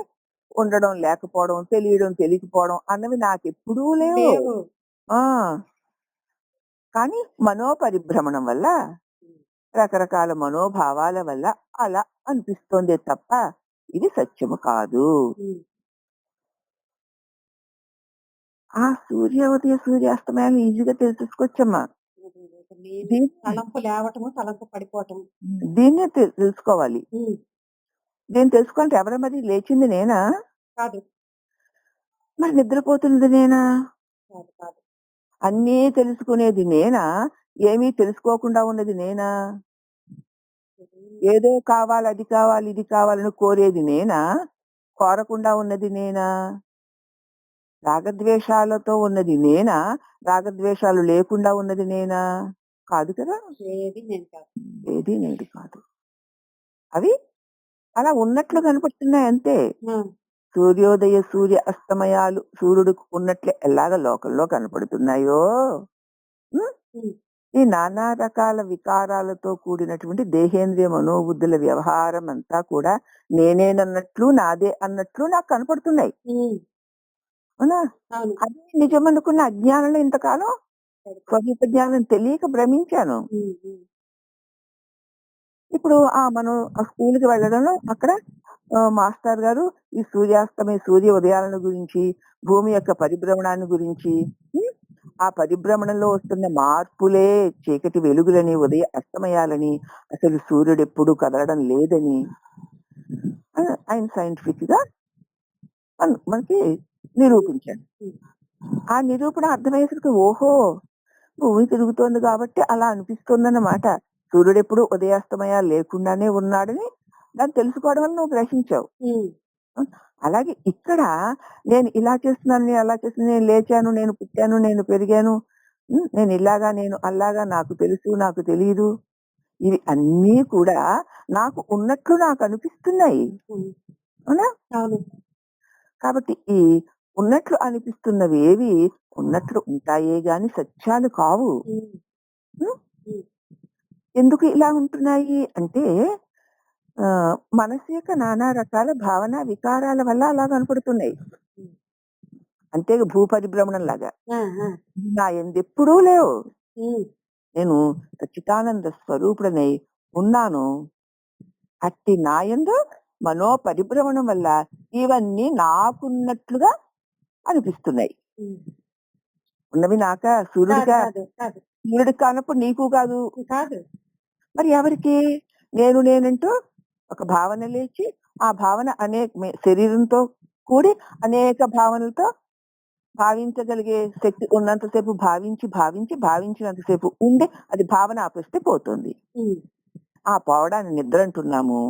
ఉండడం, లేకపోవడం, తెలియడం, తెలియకపోవడం అన్నవి నాకెప్పుడూ లేవు.
లేవు.
ఆ కానీ మనోపరిభ్రమణం వల్ల
హ్మ్.
రకరకాల మనోభావాల వల్ల అలా అనిపిస్తోందే తప్ప ఇది సత్యము కాదు.
హ్మ్.
ఆ సూర్యోదయ, సూర్యాస్తమయాలు ఈజీగా తెలిసేసుకోవచ్చమ్మా.
అదే. అదే. నేను
దీన్ని
తలంపు లేవటము, తలంపు పడిపోవటం.
దీన్నే తెలుసుకోవాలి.
హ్మ్.
దీన్ని తెలుసుకోవాలంటే ఎవరు మరి లేచింది నేనా?
కాదు.
మరి నిద్రపోతున్నది నేనా?
కాదు. కాదు.
అన్నీ తెలుసుకునేది నేనా? ఏమీ తెలుసుకోకుండా ఉన్నది నేనా?
హ్మ్.
ఏదో కావాలి, అది కావాలి, ఇది కావాలని కోరేది నేనా? కోరకుండా ఉన్నది నేనా? రాగద్వేషాలతో ఉన్నది నేనా? రాగద్వేషాలు లేకుండా ఉన్నది నేనా? కాదు కదా!
ఏది నేను కాదు.
ఏది నేను కాదు. అవి అలా ఉన్నట్లు కనపడుతున్నాయి అంతే.
ఆ!
సూర్యోదయ, సూర్య అస్తమయాలు సూర్యుడికి ఉన్నట్లే ఎలాగ లోకంలో కనపడుతున్నాయో హ్మ్.
హ్మ్.
ఈ నానా రకాల వికారాలతో కూడినటువంటి దేహేంద్రియ మనోబుద్ధుల వ్యవహారం అంతా కూడా నేనేనన్నట్లు, నాదే అన్నట్లు నాకు కనపడుతున్నాయి.
హ్మ్.
అవునా?
అవును.
అదే నిజమనుకున్న అజ్ఞానంలో ఇంతకాలం
పడిపోయి.
స్వరూప జ్ఞానం తెలియక భ్రమించాను.
హ్మ్. హ్మ్.
ఇప్పుడు మనం స్కూల్‌కి వెళ్ళడంలో అక్కడ మాస్టర్ గారు ఈ సూర్యాస్తమయ, సూర్య ఉదయాలను గురించి, భూమి యొక్క పరిభ్రమణాన్ని గురించి, హ్మ్. ఆ పరిభ్రమణంలో వస్తున్న మార్పులే చీకటి వెలుగులని, ఉదయ అస్తమయాలని, అసలు సూర్యుడెప్పుడు కదలడం లేదని ఆయన సైంటిఫిక్‌గా మనకి నిరూపించాను.
హ్మ్.
ఆ నిరూపణ అర్థమయ్యేసరికి ఓహో! భూమి తిరుగుతోంది కాబట్టి అలా అనిపిస్తుందన్నమాట. సూర్యుడెప్పుడు ఉదయాస్తమయాలు లేకుండానే ఉన్నాడని దాన్ని తెలుసుకోవడం వల్ల నువ్వు గ్రహించావు.
హ్మ్.
హ్మ్. అలాగే ఇక్కడ నేను ఇలా చేస్తున్నాను, నేను అలా చేస్తున్నాను, నేను లేచాను, నేను పుట్టాను, నేను పెరిగాను. నేను ఇలాగా, నేను అలాగా, నాకు తెలుసు, నాకు తెలీదు. ఇవి అన్నీ కూడా నాకు ఉన్నట్లు నాకు అనిపిస్తున్నాయి.
హ్మ్.
అవునా?
అవును.
కాబట్టి ఈ ఉన్నట్లు అనిపిస్తున్నవేవి ఉన్నట్లు ఉంటాయే గాని సత్యాలు కావు.
హ్మ్.
హ్మ్.
హ్మ్.
ఎందుకు ఇలా ఉంటున్నాయి అంటే మనసు యొక్క నానా రకాల భావన వికారాల వల్ల అలా కనపడుతున్నాయి.
హ్మ్.
అంటే భూపరిభ్రమణం లాగా.
ఆ! ఆ!
నా యందెప్పుడూ లేవు.
హ్మ్.
నేను సచ్చిదానంద స్వరూపుడనై ఉన్నాను. అట్టి నా యందు మనోపరిభ్రమణం వల్ల ఇవన్నీ నాకున్నట్లుగా అనిపిస్తున్నాయి.
హ్మ్.
ఉన్నవి నాకా?
కాదు.
సూర్యుడికా?
కాదు. కాదు.
సూర్యుడికి కానప్పుడు నీకు కాదు.
కాదు.
మరి ఎవరికి? నేనంటూ ఒక భావన లేచి, ఆ భావన శరీరంతో కూడి అనేక భావనలతో భావించగలిగే శక్తి ఉన్నంత సేపు భావించినంత సేపు ఉండి అది భావన ఆపేస్తే పోతుంది.
హ్మ్.
ఆ పోవడాన్ని నిద్ర అంటున్నాము.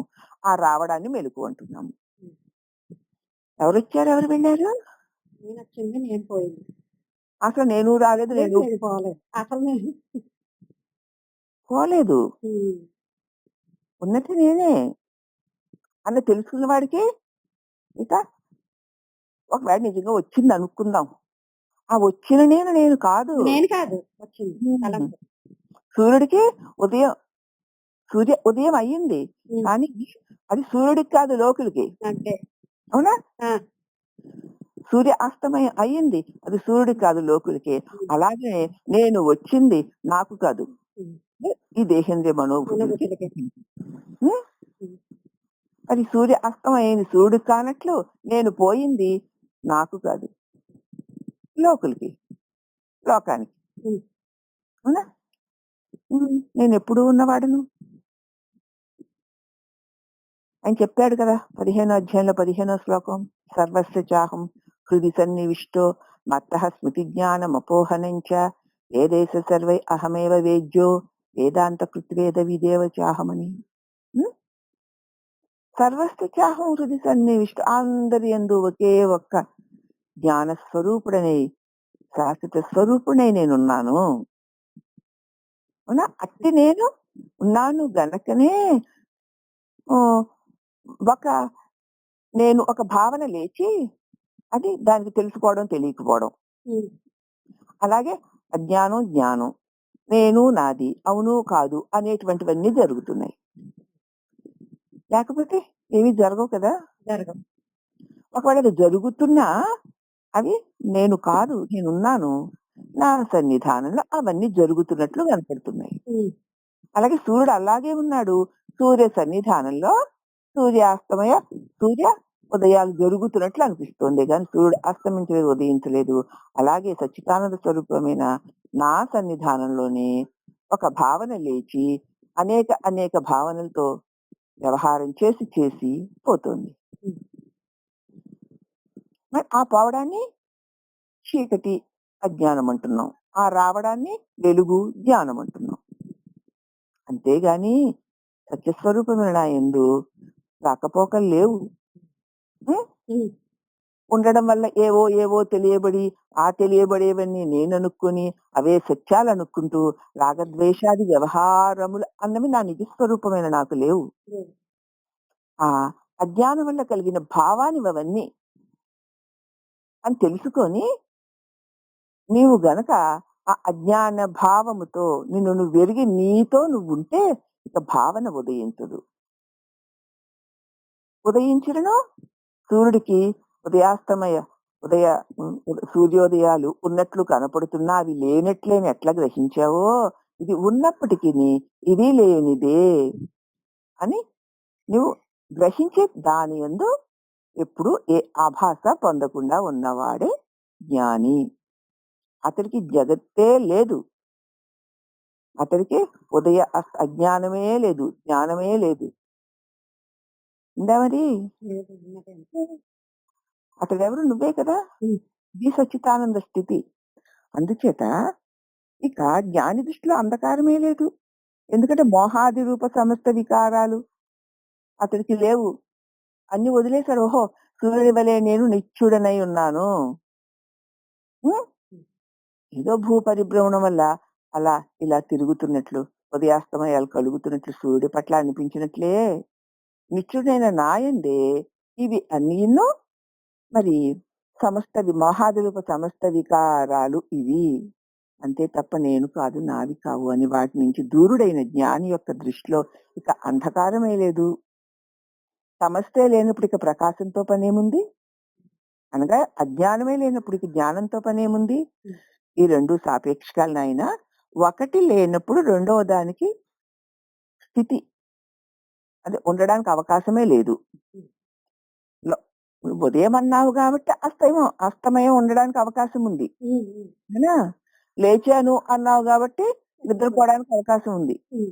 ఆ రావడాన్ని మెలుకువ అంటున్నాము.
హ్మ్.
ఎవరొచ్చారు? ఎవరు వెళ్ళారు?
నేనొచ్చింది. నేను పోయింది.
అసలు నేను రాలేదు.
లేదు.
నేను
నేను పోలేదు. అసలు నేను
పోలేదు.
హ్మ్.
ఉన్నది నేనే అన్న తెలుసుకున్న వాడికి ఇక ఒకవేళ నిజంగా వచ్చిందనుకుందాం. ఆ వచ్చిన నేను కాదు.
నేను కాదు వచ్చింది.
హ్మ్.
తలంపు.
సూర్యుడికి ఉదయం ఉదయం అయ్యింది.
హ్మ్.
కానీ అది సూర్యుడికి కాదు లోకులకి.
అంతే.
అవునా?
ఆ!
సూర్య అస్తమయం అయ్యింది. అది సూర్యుడికి కాదు లోకులకి.
హ్మ్.
అలాగే నేను వచ్చింది నాకు కాదు.
హ్మ్.
ఈ దేహేంద్రియ మనోబుద్ధులకి.
అనుభూతులకి.
హ్మ్.
హ్మ్.
అది సూర్య అస్తమయం సూర్యుడికి కానట్లు నేను పోయింది నాకు కాదు. లోకులకి. లోకానికి.
హ్మ్.
అవునా? నేనెప్పుడూ ఉన్నవాడను. ఆయన చెప్పాడు కదా! 15 అధ్యాయంలో 15 శ్లోకం. సర్వస్య చాహం హృది సన్నివిష్టో మత్తః స్మృతి జ్ఞానమపోహనం చ వేదేశ సర్వై అహమేవ వేద్యో వేదాంత కృత్వేద విదేవ చాహమని. హ్మ్. సర్వస్య చాహం హృది సన్నివిష్టో అందరి యందు ఒకే ఒక్క జ్ఞాన స్వరూపుడనై శాశ్వత స్వరూపుడనై నేనున్నాను. అవునా? అట్టి నేను ఉన్నాను గనకనే ఆహ్, ఒక నేను ఒక భావన లేచి అది దానికి తెలుసుకోవడం, తెలియకపోవడం.
హ్మ్.
అలాగే అజ్ఞానం, జ్ఞానం. నేను, నాది, అవును, కాదు అనేటువంటివన్నీ జరుగుతున్నాయి. లేకపోతే ఏవి జరగవు కదా!
జరగవు.
ఒకవేళ అది జరుగుతున్నా అవి నేను కాదు, నేనున్నాను. నా సన్నిధానంలో అవన్నీ జరుగుతున్నట్లు కనపడుతున్నాయి.
హ్మ్.
అలాగే సూర్యుడు అలాగే ఉన్నాడు. సూర్య సన్నిధానంలో సూర్యాస్తమయ సూర్య ఉదయాలు జరుగుతున్నట్లు అనిపిస్తుంది గాని సూర్యుడు అస్తమించలేదు, ఉదయించలేదు. అలాగే సచ్చిదానంద స్వరూపమైన నా సన్నిధానంలోనే ఒక భావన లేచి అనేక భావనలతో వ్యవహారం చేసి పోతుంది.
హ్మ్.
మరి ఆ పోవడాన్ని చీకటి అజ్ఞానం అంటున్నాం. ఆ రావడాన్ని వెలుగు జ్ఞానం అంటున్నాం. అంతేగాని సత్యస్వరూపమైన నా యందు రాకపోకలు లేవు. హ్మ్.
హ్మ్.
ఉండడం వల్ల ఏవో తెలియబడి, ఆ తెలియబడేవన్నీ నేననుకుని, అవే సత్యాలనుకుంటూ రాగద్వేషాది వ్యవహారములు అన్నవి నా నిజ స్వరూపమైన నాకు లేవు.
లేదు.
ఆ అజ్ఞానం వల్ల కలిగిన భావానివన్నీ అని తెలుసుకొని, నీవు గనక ఆ అజ్ఞాన భావముతో నిన్ను నువ్వెరిగి నీతో నువ్వుంటే ఇక భావన ఉదయించదు. ఉదయించడను సూర్యుడికి ఉదయాస్తమయ ఉదయ సూర్యోదయాలు ఉన్నట్లు కనపడుతున్నా అవి లేనట్లేని ఎట్లా గ్రహించావో ఇది ఉన్నప్పటికీ ఇది లేనిదే అని నువ్వు గ్రహించే దాని యందు ఎప్పుడు ఏ ఆభాస పొందకుండా ఉన్నవాడే జ్ఞాని. అతడికి జగత్తే లేదు. అతడికి అజ్ఞానమే లేదు, జ్ఞానమే లేదు. ఉందా మరి?
లేదు. ఉన్నదే.
అతడెవరు? నువ్వే కదా!
హ్మ్.
ఇది సచ్చిదానంద స్థితి. అందుచేత ఇక జ్ఞాని దృష్టిలో అంధకారమే లేదు. ఎందుకంటే మోహాది రూప సమస్త వికారాలు అతడికి లేవు. అన్నీ వదిలేసాడు. ఓహో! సూర్యుడి వలె నేను నిత్యుడనై ఉన్నాను. హ్మ్.
హ్మ్.
ఏదో భూ పరిభ్రమణం వల్ల అలా ఇలా తిరుగుతున్నట్లు, ఉదయాస్తమయాలు కలుగుతున్నట్లు సూర్యుడి పట్ల అనిపించినట్లే నిత్యుడైన నాయందే ఇవి అన్నీను మరి మోహాదిరూప సమస్త వికారాలు ఇవి. అంతే తప్ప నేను కాదు, నావి కావు అని వాటి నుంచి దూరుడైన జ్ఞాని యొక్క దృష్టిలో ఇక అంధకారమే లేదు. సమస్తే లేనప్పుడు ఇక ప్రకాశంతో పనేముంది? అనగా అజ్ఞానమే లేనప్పుడు ఇక జ్ఞానంతో పనేముంది?
హ్మ్.
ఈ 2 సాపేక్షకాలు నాయనా. ఒకటి లేనప్పుడు రెండవ దానికి స్థితి అదే ఉండడానికి అవకాశమే లేదు.
హ్మ్.
లో ఉదయం అన్నావు కాబట్టి అస్తమయం ఉండడానికి అవకాశం ఉంది.
హ్మ్. హ్మ్.
అవునా? లేచాను అన్నావు కాబట్టి నిద్రపోవడానికి అవకాశం ఉంది.
హ్మ్.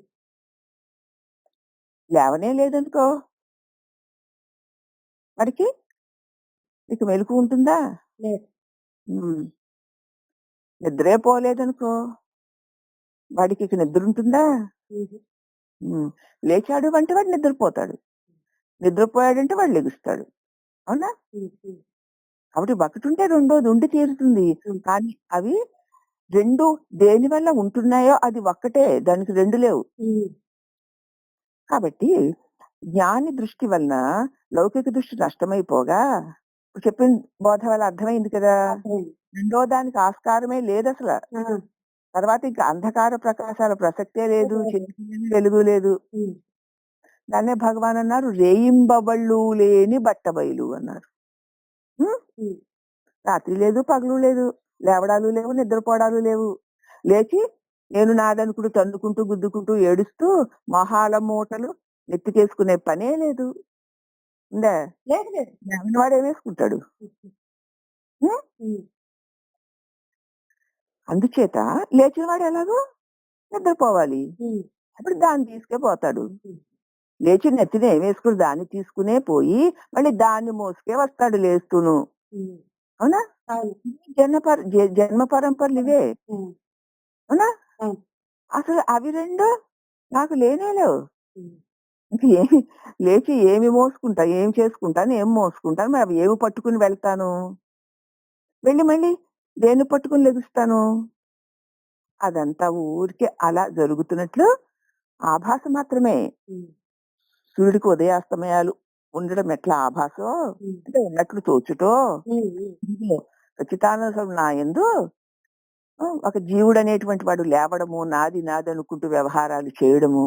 లేవనే లేదనుకో వాడికి ఇక మెలుకువ ఉంటుందా?
లేదు.
హ్మ్. నిద్రే పోలేదనుకో వాడికి ఇక నిద్ర ఉంటుందా?
హుహు.
హ్మ్. లేచాడు అంటే వాడు నిద్రపోతాడు. నిద్రపోయాడంటే వాడు లెగుస్తాడు. అవునా?
హ్మ్. హ్మ్.
కాబట్టి ఒకటుంటే రెండోది ఉండి తీరుతుంది.
హ్మ్.
కానీ అవి 2 దేనివల్ల ఉంటున్నాయో అది ఒక్కటే. దానికి 2 లేవు.
హ్మ్.
కాబట్టి జ్ఞాని దృష్టి వలన లౌకిక దృష్టి నష్టమైపోగా ఇప్పుడు చెప్పిన బోధ వల్ల అర్థమైంది కదా!
అర్థమైంది.
రెండో దానికి ఆస్కారమే లేదసల.
ఆ!
తర్వాత ఇంక అంధకార ప్రకాశాల ప్రసక్తే లేదు.
లేదు.
చీకటి లేదు, వెలుగు లేదు.
హ్మ్.
దాన్నే భగవానన్నారు రేయింబవళ్ళు లేని బట్టబయలు అన్నారు. హ్మ్.
హ్మ్.
రాత్రి లేదు, పగలు లేదు. లేవడాలు లేవు, నిద్రపోవడాలు లేవు. లేచి నేను నాదనుకుంటూ తన్నుకుంటూ, గుద్దుకుంటూ, ఏడుస్తూ మొహాల మూటలు నెత్తికేసుకునే పనే లేదు. ఉందా?
లేదు. లేదు.
లేవని వాడేమేసుకుంటాడు.
హుహు.
హ్మ్.
హ్మ్.
అందుచేత లేచిన వాడు ఎలాగో నిద్రపోవాలి.
హ్మ్.
అప్పుడు దాన్ని తీసుకే పోతాడు.
హ్మ్.
లేచి నెత్తిన ఏమేసుకుని దాన్ని తీసుకునే పోయి మళ్ళీ దాన్ని మోసుకే వస్తాడు లేస్తూను.
హ్మ్.
అవునా?
అవును.
జన్మ పరంపరలు ఇవే.
హ్మ్.
అవునా?
అవును.
అసలు అవి 2 నాకు లేనే లేవు.
హ్మ్.
ఇంక ఏమి లేచి ఏమి మోసుకుంటా, ఏం చేసుకుంటాను, ఏం మోసుకుంటాను, మరి అవి ఏవి పట్టుకుని వెళ్తాను? వెళ్ళి మళ్ళీ దేన్ని పట్టుకుని లెగుస్తాను? అదంతా ఊరికే అలా జరుగుతున్నట్లు ఆభాస మాత్రమే.
హ్మ్.
సూర్యుడికి ఉదయాస్తమయాలు ఉండడం ఎట్లా ఆభాసో
హ్మ్.
అంటే ఉన్నట్లు తోచుటో
హ్మ్. హ్మ్.
ఇదిగో సచ్చిదానంద నాయందు ఒక జీవుడనేటువంటి వాడు లేవడము, నాది నాదనుకుంటూ వ్యవహారాలు చేయడము,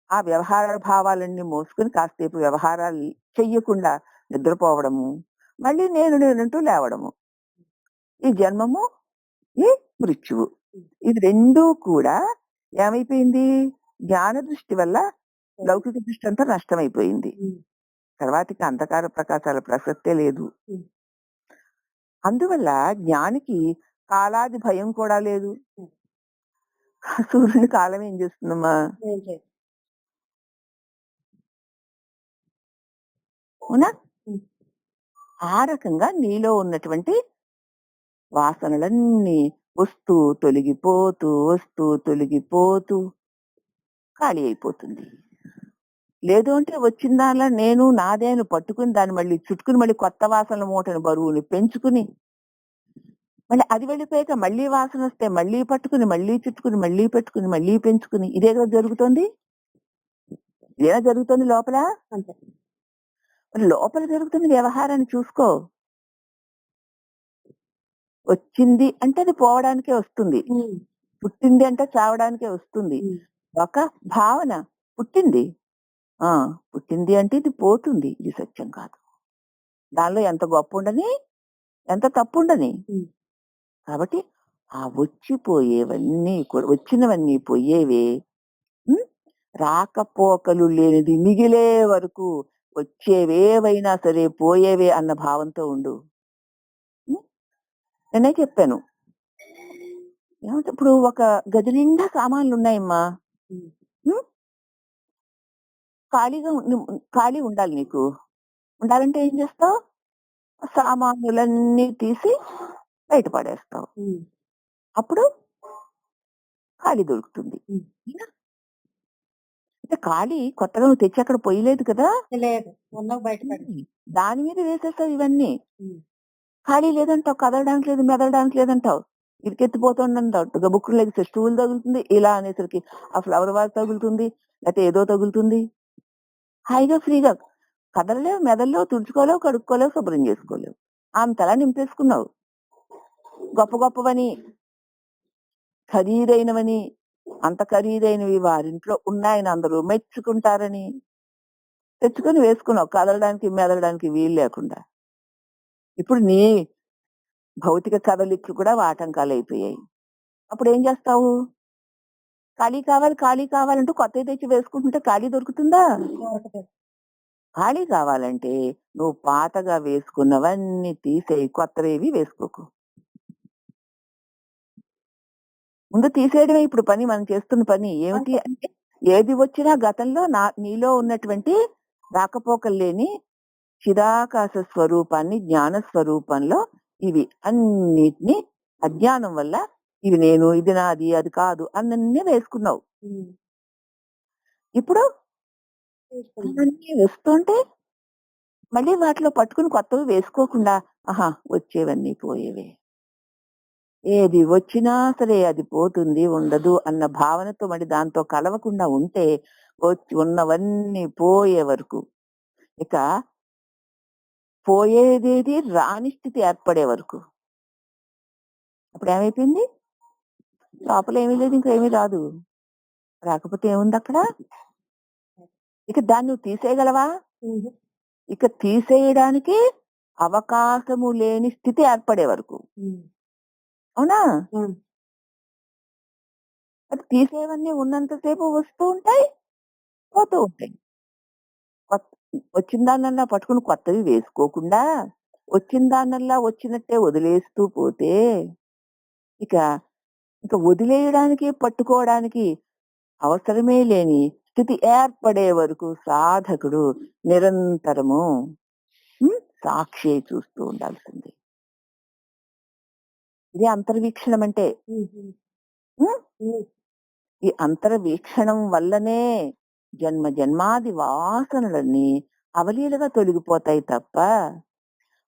ఆ వ్యవహార భావాలన్నీ మోసుకొని కాసేపు వ్యవహారాలు చెయ్యకుండా నిద్రపోవడము, మళ్ళీ నేనంటూ లేవడము. ఈ జన్మము, ఈ మృత్యువు.
హ్మ్.
ఇది 2 కూడా ఏమైపోయింది? జ్ఞాన దృష్టి వల్ల
పోయింది.
లౌకిక దృష్టి అంతా నష్టమైపోయింది.
హ్మ్.
తర్వాతికి అంధకార ప్రకాశాల ప్రసక్తే లేదు.
హ్మ్.
అందువల్ల జ్ఞానికి కాలాది భయం కూడా లేదు.
హ్మ్.
సూర్యుని కాలం ఏం చేస్తుందమ్మా?
ఏం చేయదు.
అవునా?
హ్మ్.
ఆ రకంగా నీలో ఉన్నటువంటి వాసనలన్నీ వస్తూ, తొలగిపోతూ, వస్తూ, తొలగిపోతూ ఖాళీ అయిపోతుంది. లేదు అంటే వచ్చిన దానిలో నేను నాదే అని పట్టుకుని దాన్ని మళ్ళీ చుట్టుకుని మళ్ళీ కొత్త వాసనల మూటని బరువుని పెంచుకుని మళ్ళీ అది వెళ్ళిపోయాక మళ్ళీ వాసనొస్తే మళ్ళీ పట్టుకుని, మళ్ళీ చుట్టుకుని, మళ్ళీ పెట్టుకుని, మళ్ళీ పెంచుకుని ఇదేగా జరుగుతోంది? ఇదేనా జరుగుతోంది లోపల?
అంతే.
మరి లోపల జరుగుతున్న వ్యవహారాన్ని చూసుకో. వచ్చింది అంటే అది పోవడానికే వస్తుంది.
హ్మ్.
పుట్టింది అంటే చావడానికే వస్తుంది.
హ్మ్.
ఒక భావన పుట్టింది. ఆ! పుట్టింది అంటే ఇది పోతుంది. ఇది సత్యం కాదు. దానిలో ఎంత గొప్పుండని, ఎంత తప్పుండని.
హ్మ్.
కాబట్టి ఆ వచ్చిపోయేవన్నీ కూడా వచ్చినవన్నీ పోయేవే. హ్మ్. రాకపోకలు లేనిది మిగిలే వరకు వచ్చేవేవైనా సరే పోయేవే అన్న భావంతో ఉండు. హ్మ్. నేనే చెప్పాను. ఏమంటే ఇప్పుడు ఒక గది నిండా సామాన్లున్నాయమ్మా.
హ్మ్.
హ్మ్. ఖాళీ ఉండాలి నీకు. ఉండాలంటే ఏం చేస్తావు? సామానులన్నీ తీసి బయట పడేస్తావు.
ఉమ్,
అప్పుడు ఖాళీ దొరుకుతుంది.
ఉమ్.
అవునా? అంటే ఖాళీ కొత్తగా నువ్వు తెచ్చి అక్కడ పొయ్యలేదు కదా!
లేదు ఉన్నవి బయటపడి
హ్మ్. దాని మీద వేసేస్తావు ఇవన్నీ.
ఉమ్,
ఖాళీ లేదంటావు, కదలడానికి లేదు, మెదలడానికి లేదంటావు. ఇరికెత్తిపోతుందంటావు. గబుక్కున లెగిస్తే స్టూల్ తగులుతుంది. ఇలా అనేసరికి ఆ ఫ్లవర్ వాజ్ తగులుతుంది. లేతే ఏదో తగులుతుంది. హాయిగా ఫ్రీగా కదలలేవు, మెదలలేవు, తుడుచుకోలేవు, కడుక్కోలేవు, శుభ్రం చేసుకోలేవు. అంతలా నింపేసుకున్నావు. గొప్ప గొప్పవని, ఖరీదైనవని, అంత ఖరీదైనవి వారింట్లో ఉన్నాయని అందరూ మెచ్చుకుంటారని తెచ్చుకొని వేసుకున్నావు. కదలడానికి, మెదలడానికి వీలు లేకుండా. ఇప్పుడు నీ భౌతిక కదలికలు కూడా ఆటంకాలైపోయాయి. అప్పుడేం చేస్తావు? ఖాళీ కావాలి, ఖాళీ కావాలంటూ కొత్తవి తెచ్చి వేసుకుంటుంటే ఖాళీ దొరుకుతుందా?
దొరకదు.
ఖాళీ కావాలంటే నువ్వు పాతగా వేసుకున్నవన్నీ తీసేయి. కొత్తవేవి వేసుకోకు. ముందు తీసేయడమే ఇప్పుడు పని మనం చేస్తున్న పని. ఏమిటి
అంతే.
అంటే ఏది వచ్చినా గతంలో నీలో ఉన్నటువంటి రాకపోకలు లేని చిదాకాశ స్వరూపాన్ని జ్ఞాన స్వరూపంలో ఇవి అన్నిటిని అజ్ఞానం వల్ల ఇవి నేను, ఇది నాది, అది కాదు అన్నీ వేసుకున్నావు.
ఉమ్,
ఇప్పుడు
తీసుకున్నాం.
అవన్నీ వస్తుంటే మళ్ళీ వాటిలో పట్టుకుని కొత్తవి వేసుకోకుండా ఆహా వచ్చేవన్నీ పోయేవే. ఏది వచ్చినా సరే అది పోతుంది, ఉండదు అన్న భావనతో మరి దాంతో కలవకుండా ఉంటే ఉన్నవన్నీ పోయే వరకు ఇక పోయేదేది రాని స్థితి ఏర్పడే వరకు అప్పుడు ఏమైపోయింది? లోపల ఏమీ లేదు, ఇంకా ఏమీ రాదు. రాకపోతే ఏముంది అక్కడ? ఇక దాన్ని నువ్వు తీసేయగలవా?
ఉహు,
ఇక తీసేయడానికి అవకాశము లేని స్థితి ఏర్పడే వరకు.
ఉమ్,
అవునా?
ఉమ్,
అది తీసేవన్నీ ఉన్నంతసేపు వస్తూ ఉంటాయి, పోతూ ఉంటాయి. కొత్త వచ్చిన దాన్నల్లా పట్టుకుని కొత్తవి వేసుకోకుండా వచ్చిన దాన్నల్లా వచ్చినట్టే వదిలేస్తూ పోతే ఇక ఇక వదిలేయడానికి పట్టుకోవడానికి అవసరమే లేని స్థితి ఏర్పడే వరకు సాధకుడు నిరంతరము సాక్షి చూస్తూ ఉండాల్సింది. ఇది అంతర్వీక్షణం అంటే.
ఉహు,
ఉమ్,
ఉమ్,
ఈ అంతర్వీక్షణం వల్లనే జన్మ జన్మాది వాసనలన్నీ అవలీలగా తొలగిపోతాయి తప్ప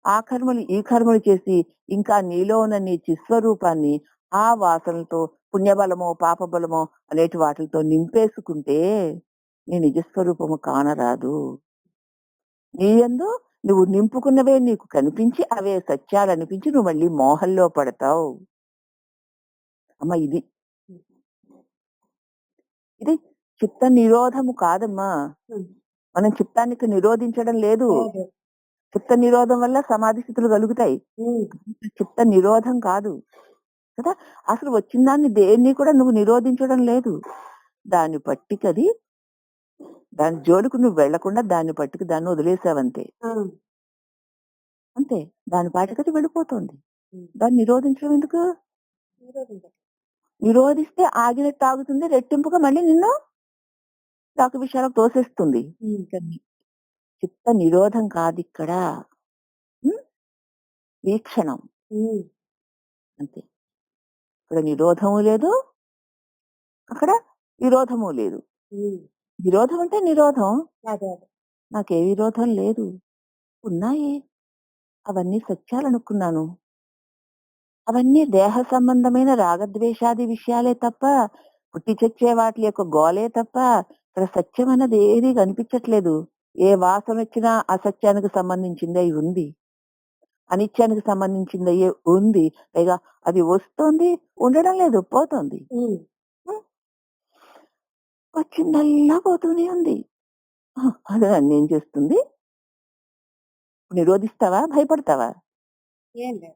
ఆ కర్మలు ఈ కర్మలు చేసి ఇంకా నీలో ఉన్న నీ చిస్వరూపాన్ని ఆ వాసనలతో పుణ్యబలమో పాపబలమో అనేటి వాటితో నింపేసుకుంటే నీ నిజస్వరూపము కానరాదు. నీ యందు నువ్వు నింపుకున్నవే నీకు కనిపించి అవే సత్యాలు అనిపించి నువ్వు మళ్ళీ మోహంలో పడతావు. అమ్మ ఇది ఇది చిత్త నిరోధము కాదమ్మా.
ఉమ్.
మనం చిత్తానికి నిరోధించడం లేదు.
లేదు.
చిత్త నిరోధం వల్ల సమాధి స్థితులు కలుగుతాయి.
ఉమ్,
చిత్త నిరోధం కాదు కదా. అసలు వచ్చిన దాన్ని దేన్ని కూడా నువ్వు నిరోధించడం లేదు. దాన్ని పట్టికది దాని జోలికి నువ్వు వెళ్లకుండా దాన్ని పట్టుకు దాన్ని వదిలేసావంతే.
ఆ,
అంతే. దాని పాటికది వెళ్ళిపోతుంది.
ఉమ్.
దాన్ని నిరోధించడం ఎందుకు?
నిరోధించదు.
నిరోధిస్తే ఆగినట్టు ఆగుతుంది, రెట్టింపుగా మళ్ళీ నిన్ను రాక విషయాలకు తోసేస్తుంది.
ఉమ్,
కానీ చిత్త నిరోధం కాదిక్కడ. ఉమ్, వీక్షణం
ఉమ్,
అంతే. ఇక్కడ నిరోధము లేదు, అక్కడ విరోధము లేదు.
ఉమ్.
విరోధం అంటే నిరోధం.
అదే అదే.
నాకే విరోధం లేదు. ఉన్నాయి. అవన్నీ సత్యాలనుకున్నాను. అవన్నీ దేహ సంబంధమైన రాగద్వేషాది విషయాలే తప్ప, పుట్టి చచ్చే వాటి యొక్క గోలే తప్ప, ఇక్కడ సత్యం అన్నది ఏది కనిపించట్లేదు. ఏ వాసన వచ్చినా అసత్యానికి సంబంధించిందే ఉంది. అనిత్యానికి సంబంధించింది ఉంది. పైగా అది వస్తోంది, ఉండడం లేదు, పోతోంది.
ఉమ్,
హ్మ్. వచ్చిందల్లా పోతూనే ఉంది. అది నన్నేం చేస్తుంది? నిరోధిస్తావా? భయపడతావా?
ఏం లేదు.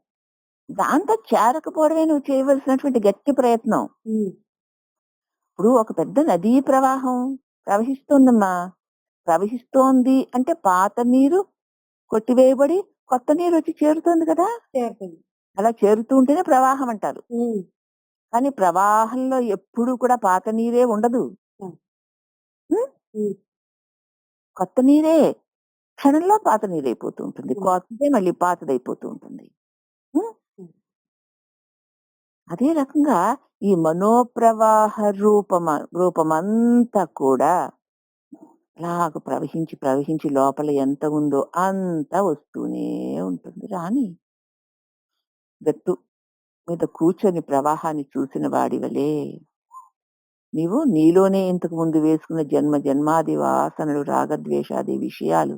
దాంతో చేరకపోవడమే నువ్వు చేయవలసినటువంటి గట్టి ప్రయత్నం.
ఉమ్,
ఇప్పుడు ఒక పెద్ద నదీ ప్రవాహం ప్రవహిస్తోందమ్మా. ప్రవహిస్తోంది అంటే పాత నీరు కొట్టివేయబడి కొత్త నీరు వచ్చి చేరుతోంది కదా.
చేరుతుంది.
అలా చేరుతూ ఉంటేనే ప్రవాహం అంటారు.
ఉమ్,
కానీ ప్రవాహంలో ఎప్పుడూ కూడా పాత నీరే ఉండదు.
ఉమ్,
ఉమ్,
ఉమ్,
కొత్త నీరే. క్షణంలో పాత నీరైపోతూ ఉంటుంది.
హ్మ్.
కొత్తదే మళ్ళీ పాతదైపోతూ ఉంటుంది. హ్మ్.
హ్మ్.
అదే రకంగా ఈ మనోప్రవాహ రూపమంతా కూడా అలాగ ప్రవహించి, ప్రవహించి లోపల ఎంత ఉందో అంతా వస్తూనే ఉంటుంది. రాని గట్టు మీద కూర్చొని ప్రవాహాన్ని చూసిన వాడివలే నీవు నీలోనే ఇంతకు ముందు వేసుకున్న జన్మ జన్మాది వాసనలు, రాగద్వేషాది విషయాలు,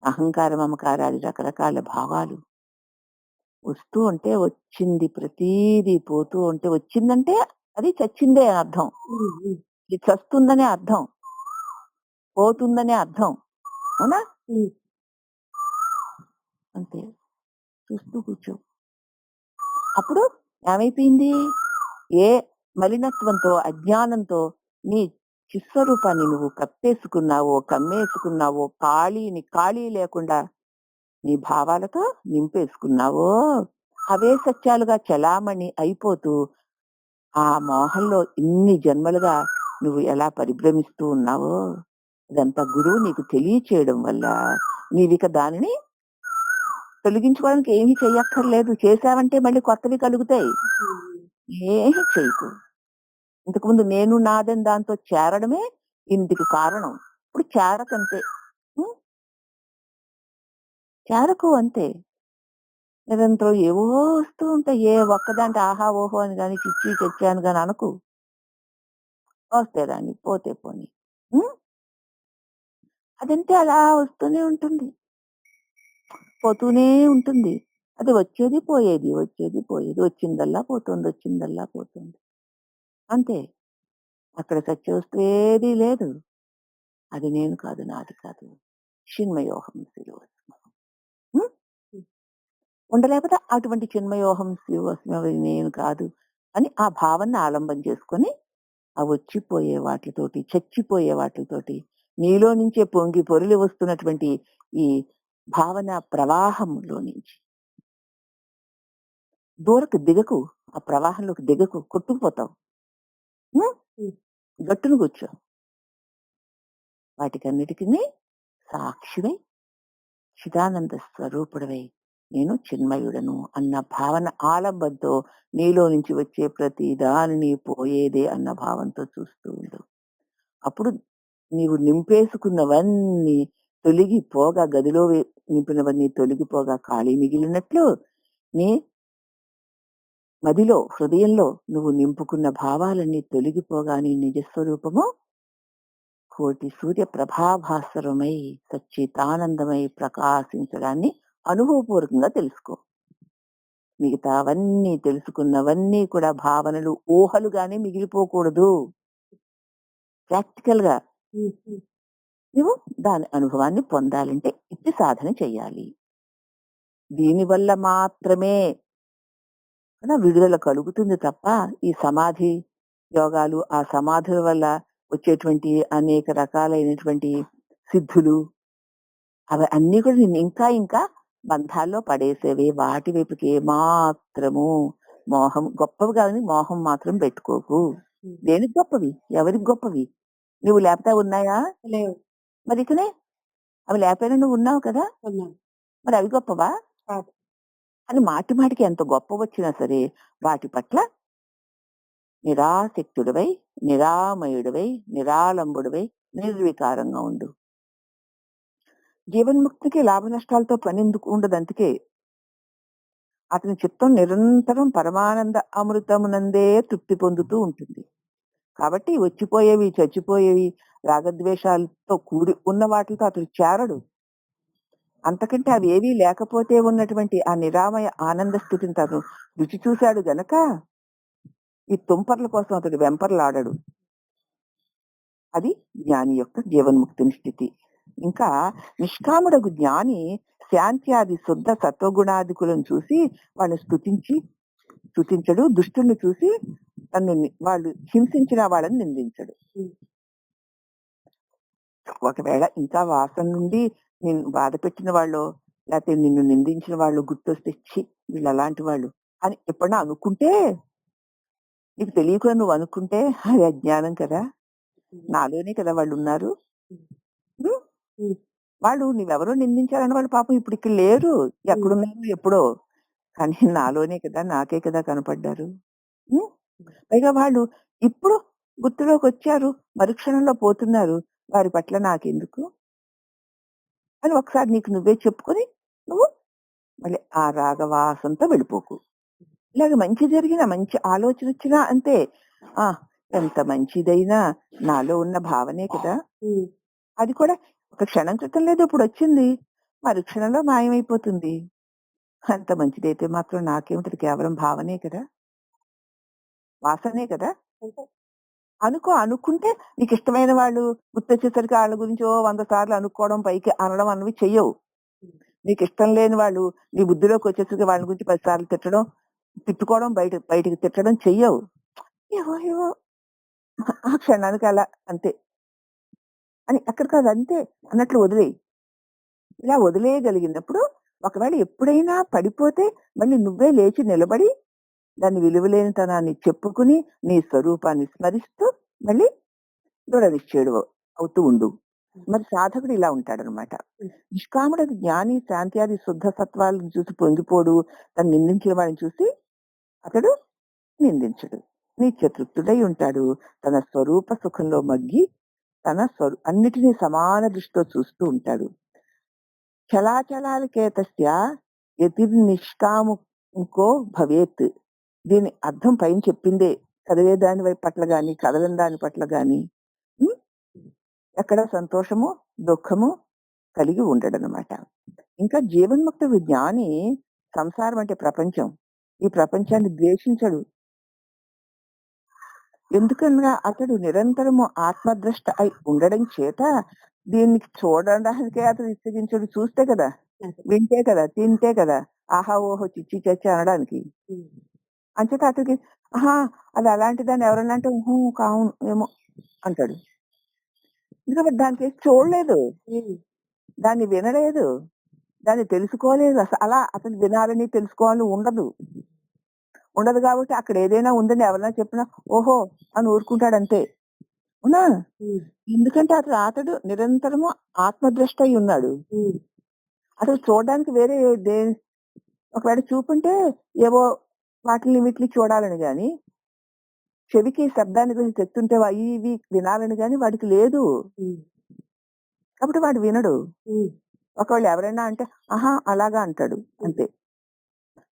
అహంకార మమకారాది రకరకాల భావాలు వస్తూ ఉంటే వచ్చింది ప్రతీదీ పోతూ ఉంటే వచ్చిందంటే అది చచ్చిందే అని అర్థం.
హ్మ్. హ్మ్.
ఇది చస్తుందనే అర్థం. పోతుందనే అర్థం. అవునా?
హ్మ్.
అంతే. చూస్తూ కూర్చో. అప్పుడు ఏమైపోయింది? ఏ మలినత్వంతో, అజ్ఞానంతో నీ చిస్వరూపాన్ని నువ్వు కప్పేసుకున్నావో, కమ్మేసుకున్నావో, ఖాళీ లేకుండా నీ భావాలతో నింపేసుకున్నావో, అవే సత్యాలుగా చలామణి అయిపోతూ, ఆ మోహంలో ఇన్ని జన్మలుగా నువ్వు ఎలా పరిభ్రమిస్తూ ఉన్నావో, ఇదంతా గురువు నీకు తెలియచేయడం వల్ల నీవిక దానిని తొలగించుకోవడానికి ఏమీ చెయ్యక్కర్లేదు. చేశావంటే మళ్ళీ కొత్తవి కలుగుతాయి.
హ్మ్.
ఏమీ చేయకు. ఇంతకుముందు నేను నాదని దాంతో చేరడమే ఇందుకు కారణం. ఇప్పుడు చేరకంతే. హ్మ్. చేరకు అంతే. నిరంతరం ఏవో వస్తూ ఉంటాయి. ఏ ఒక్కదాంటే ఆహా! ఓహో! అని గాని, చిచ్చి చెచ్చి అని గాని అనకు. వస్తే రాని, పోతే పోని. హ్మ్. అదంతే అలా వస్తూనే ఉంటుంది. పోతూనే ఉంటుంది. అది వచ్చేది, పోయేది, వచ్చేది, పోయేది. వచ్చిందల్లా పోతుంది, వచ్చిందల్లా పోతుంది. అంతే. అక్కడ సత్యవస్తు ఏదీ లేదు. అది నేను కాదు, నాది కాదు. చిన్మయోహం శిరోస్మ. హ్మ్.
హ్మ్.
ఉండలేకపోతే అటువంటి చిన్మయోహం శివస్మవి నేను కాదు అని ఆ భావన ఆలంబన చేసుకొని ఆ వచ్చిపోయే వాటితోటి, చచ్చిపోయే వాటితోటి, నీలో నుంచే పొంగి పొర్లి వస్తున్నటువంటి ఈ భావన ప్రవాహంలో నుంచి దూరకు దిగకు. ఆ ప్రవాహంలోకి దిగకు. కొట్టుకుపోతావు. హ్మ్.
హ్మ్.
గట్టున కూర్చో. వాటికన్నిటికిని సాక్షివై, చిదానంద స్వరూపుడవై, నేను చిన్మయుడను అన్న భావన ఆలంబనతో నీలో నుంచి వచ్చే ప్రతి దానిని పోయేదే అన్న భావంతో చూస్తూ ఉండు. అప్పుడు నీవు నింపేసుకున్నవన్నీ తొలగిపోగా నింపినవన్నీ తొలగిపోగా ఖాళీ మిగిలినట్లు నీ మదిలో, హృదయంలో నువ్వు నింపుకున్న భావాలన్నీ తొలగిపోగా నీ నిజస్వరూపము కోటి సూర్య ప్రభాభాస్వరమై సచ్చితానందమై ప్రకాశించడాన్ని అనుభవపూర్వకంగా తెలుసుకో. మిగతావన్నీ తెలుసుకున్నవన్నీ కూడా భావనలు, ఊహలుగానే మిగిలిపోకూడదు. ప్రాక్టికల్ గా
హ్మ్. హ్మ్.
నువ్వు దాని అనుభవాన్ని పొందాలంటే ఇట్టి సాధన చెయ్యాలి. దీనివల్ల మాత్రమే విడుదల కలుగుతుంది తప్ప ఈ సమాధి యోగాలు, ఆ సమాధుల వల్ల వచ్చేటువంటి అనేక రకాలైనటువంటి సిద్ధులు అవి అన్నీ కూడా నిన్ను ఇంకా ఇంకా బంధాల్లో పడేసేవి. వాటి వైపుకి ఏమాత్రము గొప్పవి కాదని మోహం మాత్రం పెట్టుకోకు.
హ్మ్.
దేనికి గొప్పవి? ఎవరికి గొప్పవి? నువ్వు లేకపోతే అవి ఉన్నాయా?
లేవు.
మరి ఇకనే అవి లేకపోయినా నువ్వు ఉన్నావు కదా!
ఉన్నాను.
మరి అవి గొప్పవా?
కాదు.
అని మాటి మాటికి ఎంత గొప్పవొచ్చినా సరే వాటి పట్ల నిరాసక్తుడివై, నిరామయుడివై, నిరాలంబుడివై, నిర్వికారంగా ఉండు. జీవన్ముక్తికి లాభ నష్టాలతో పనెందుకు ఉండదు అందుకే. అతని చిత్తం నిరంతరం పరమానంద అమృతమునందే తృప్తి పొందుతూ ఉంటుంది. కాబట్టి వచ్చిపోయేవి, చచ్చిపోయేవి, రాగద్వేషాలతో కూడి ఉన్న వాటితో అతడు చేరడు. అంతకంటే అవేవీ లేకపోతే ఉన్నటువంటి ఆ నిరామయ ఆనంద స్థితిని తను రుచి చూశాడు గనక ఈ తుంపర్ల కోసం అతడు వెంపర్లాడడు. అది జ్ఞాని యొక్క జీవన్ముక్తిని స్థితి. ఇంకా నిష్కాముడగు జ్ఞాని శాంత్యాది శుద్ధ సత్వగుణాదికులను చూసి వాళ్ళని స్తుతించడు. దుష్టుల్ని చూసి వాళ్ళు హింసించిన వాళ్ళని నిందించడు.
హ్మ్.
ఒకవేళ ఇంకా వాసన నుండి నిన్ను బాధ పెట్టిన వాళ్ళు లేకపోతే నిన్ను నిందించిన వాళ్ళు గుర్తొస్తే ఛీ వీళ్ళు అలాంటి వాళ్ళు అని ఎప్పుడన్నా అనుకుంటే నీకు తెలియకుండా నువ్వు అనుకుంటే అది అజ్ఞానం కదా.
హ్మ్.
నాలోనే కదా వాళ్ళు ఉన్నారు.
హ్మ్.
ఉం?
హ్మ్.
వాళ్ళు నువ్వెవరో నిందించారని వాళ్ళు పాపం ఇప్పుడు ఇక్కడ లేరు. ఎక్కడున్నారు ఎప్పుడో. కానీ నాలోనే కదా! నాకే కదా కనపడ్డారు. హ్మ్. పైగా వాళ్ళు ఇప్పుడు గుర్తులోకొచ్చారు. మరుక్షణంలో పోతున్నారు. వారి పట్ల నాకెందుకు? అని ఒకసారి నీకు నువ్వే చెప్పుకొని నువ్వు మళ్ళీ ఆ రాగవాసంతో వెళ్ళిపోకు. ఇలాగ మంచి జరిగినా, మంచి ఆలోచనొచ్చినా అంతే. ఆ! ఎంత మంచిదైనా నాలో ఉన్న భావనే కదా!
హ్మ్.
అది కూడా ఒక క్షణం క్రితం లేదు ఇప్పుడొచ్చింది. మరుక్షణంలో మాయమైపోతుంది. అంత మంచిదైతే మాత్రం నాకేమిటది కేవలం భావనే కదా! వాసనే కదా!
అంతే.
అనుకుంటే నీకిష్టమైన వాళ్ళు గుర్తొచ్చేసరికి ఆళ్ళ గురించి ఓ 100 సార్లు అనుకోవడం, పైకి అనడం అన్నవి చెయ్యవు.
హ్మ్.
నీకిష్టం లేని వాళ్ళు నీ బుద్ధిలోకొచ్చేసరికి వాళ్ళ గురించి 10 సార్లు తిట్టుకోవడం, బయటికి తిట్టడం చెయ్యవు. ఏవో ఏవో ఆ క్షణానికి అలా అంతే. అని అక్కడికది అంతే అన్నట్లు వదిలేయి. ఇలా వదిలేయగలిగినప్పుడు ఒకవేళ ఎప్పుడైనా పడిపోతే మళ్ళీ నువ్వే లేచి నిలబడి దాని విలువలేనితనాన్ని చెప్పుకుని, నీ స్వరూపాన్ని స్మరిస్తూ మళ్ళీ దృఢ నిశ్చయుడు అవుతూ ఉండు. మరి సాధకుడు ఇలా ఉంటాడనమాట.
హ్మ్.
నిష్కాముడు జ్ఞాని శాంత్యాది శుద్ధ సత్వాలను చూసి పొంగిపోడు. తను నిందించిన వాడిని చూసి అతడు నిందించడు. నిత్యతృప్తుడై ఉంటాడు. తన స్వరూప సుఖంలో మగ్గి అన్నిటినీ సమాన దృష్టితో చూస్తూ ఉంటాడు. చలాచలాలకేతస్య యతిర్నిష్కాముకో భవేత్. దీని అర్థం పైన చెప్పిందే. చదివే దాని పట్ల గాని, కదలని దాని పట్ల గాని హ్మ్. ఎక్కడ సంతోషము, దుఃఖము కలిగి ఉండడనమాట. ఇంకా జీవన్ముక్తుడు జ్ఞాని సంసారం అంటే ప్రపంచం. ఈ ప్రపంచాన్ని ద్వేషించడు. ఎందుకనగా అతడు నిరంతరము ఆత్మద్రష్ట అయి ఉండడం చేత దీన్ని చూడడానికే అతడు ఇచ్చగించడు. చూస్తే కదా!
అదే.
వింటే కదా! తింటే కదా! ఆహా! ఓహో! చిచ్చి చచ్చి అనడానికి.
హ్మ్.
అంచేత అతడికి ఆహా! అది అలాంటిదని ఎవరన్నా అంటే హుహు. అవును ఏమో అంటాడు. ఎందుకంటే దానికేసి చూడలేదు.
హ్మ్.
దాన్ని వినలేదు. దాన్ని తెలుసుకోలేదు. అలా అతను వినాలని, తెలుసుకోవాలని ఉండదు. ఉండదు కాబట్టి అక్కడ ఏదైనా ఉందని ఎవరైనా చెప్పినా ఓహో! అని ఊరుకుంటాడంతే. అవునా?
హ్మ్.
ఎందుకంటే అతడు నిరంతరము ఆత్మద్రష్ట అయి ఉన్నాడు.
హ్మ్.
అసలు చూడడానికి వేరే దే ఒకవేళ చూపుంటే ఏవో వాటిలిని వీటిని చూడాలని గాని, చెవికి శబ్దాన్ని గురించి చెప్తుంటే అయి ఇవి వినాలని గాని వాడికి లేదు.
హ్మ్.
కాబట్టి వాడు వినడు.
హ్మ్.
ఒకవేళ ఎవరైనా అంటే, ఆహా! అలాగా అంటాడు.
హ్మ్.
అంతే.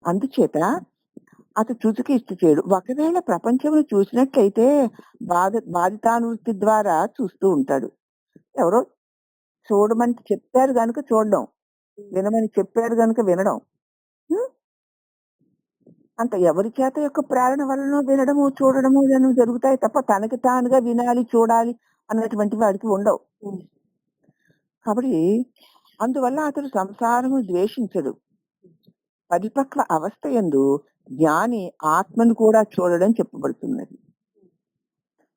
అందుచేత అతడు చూచుకి ఇష్ట చేయడు. ఒకవేళ ప్రపంచమును చూసినట్లయితే బాధితానువృత్తి ద్వారా చూస్తూ ఉంటాడు. ఎవరో చూడమని చెప్పారు గనుక చూడడం.
హ్మ్.
వినమని చెప్పారు గనుక వినడం. హ్మ్. అంత ఎవరి చేత యొక్క ప్రేరణ వలనో వినడము, చూడడము ఇవన్నీ జరుగుతాయి తప్ప తనకి తానుగా వినాలి, చూడాలి అన్నటువంటి వాడికి ఉండవు.
హ్మ్.
కాబట్టి అందువల్ల అతడు సంసారము ద్వేషించడు. పరిపక్వ అవస్థ యందు జ్ఞాని ఆత్మను కూడా చూడడం చెప్పబడుతున్నది.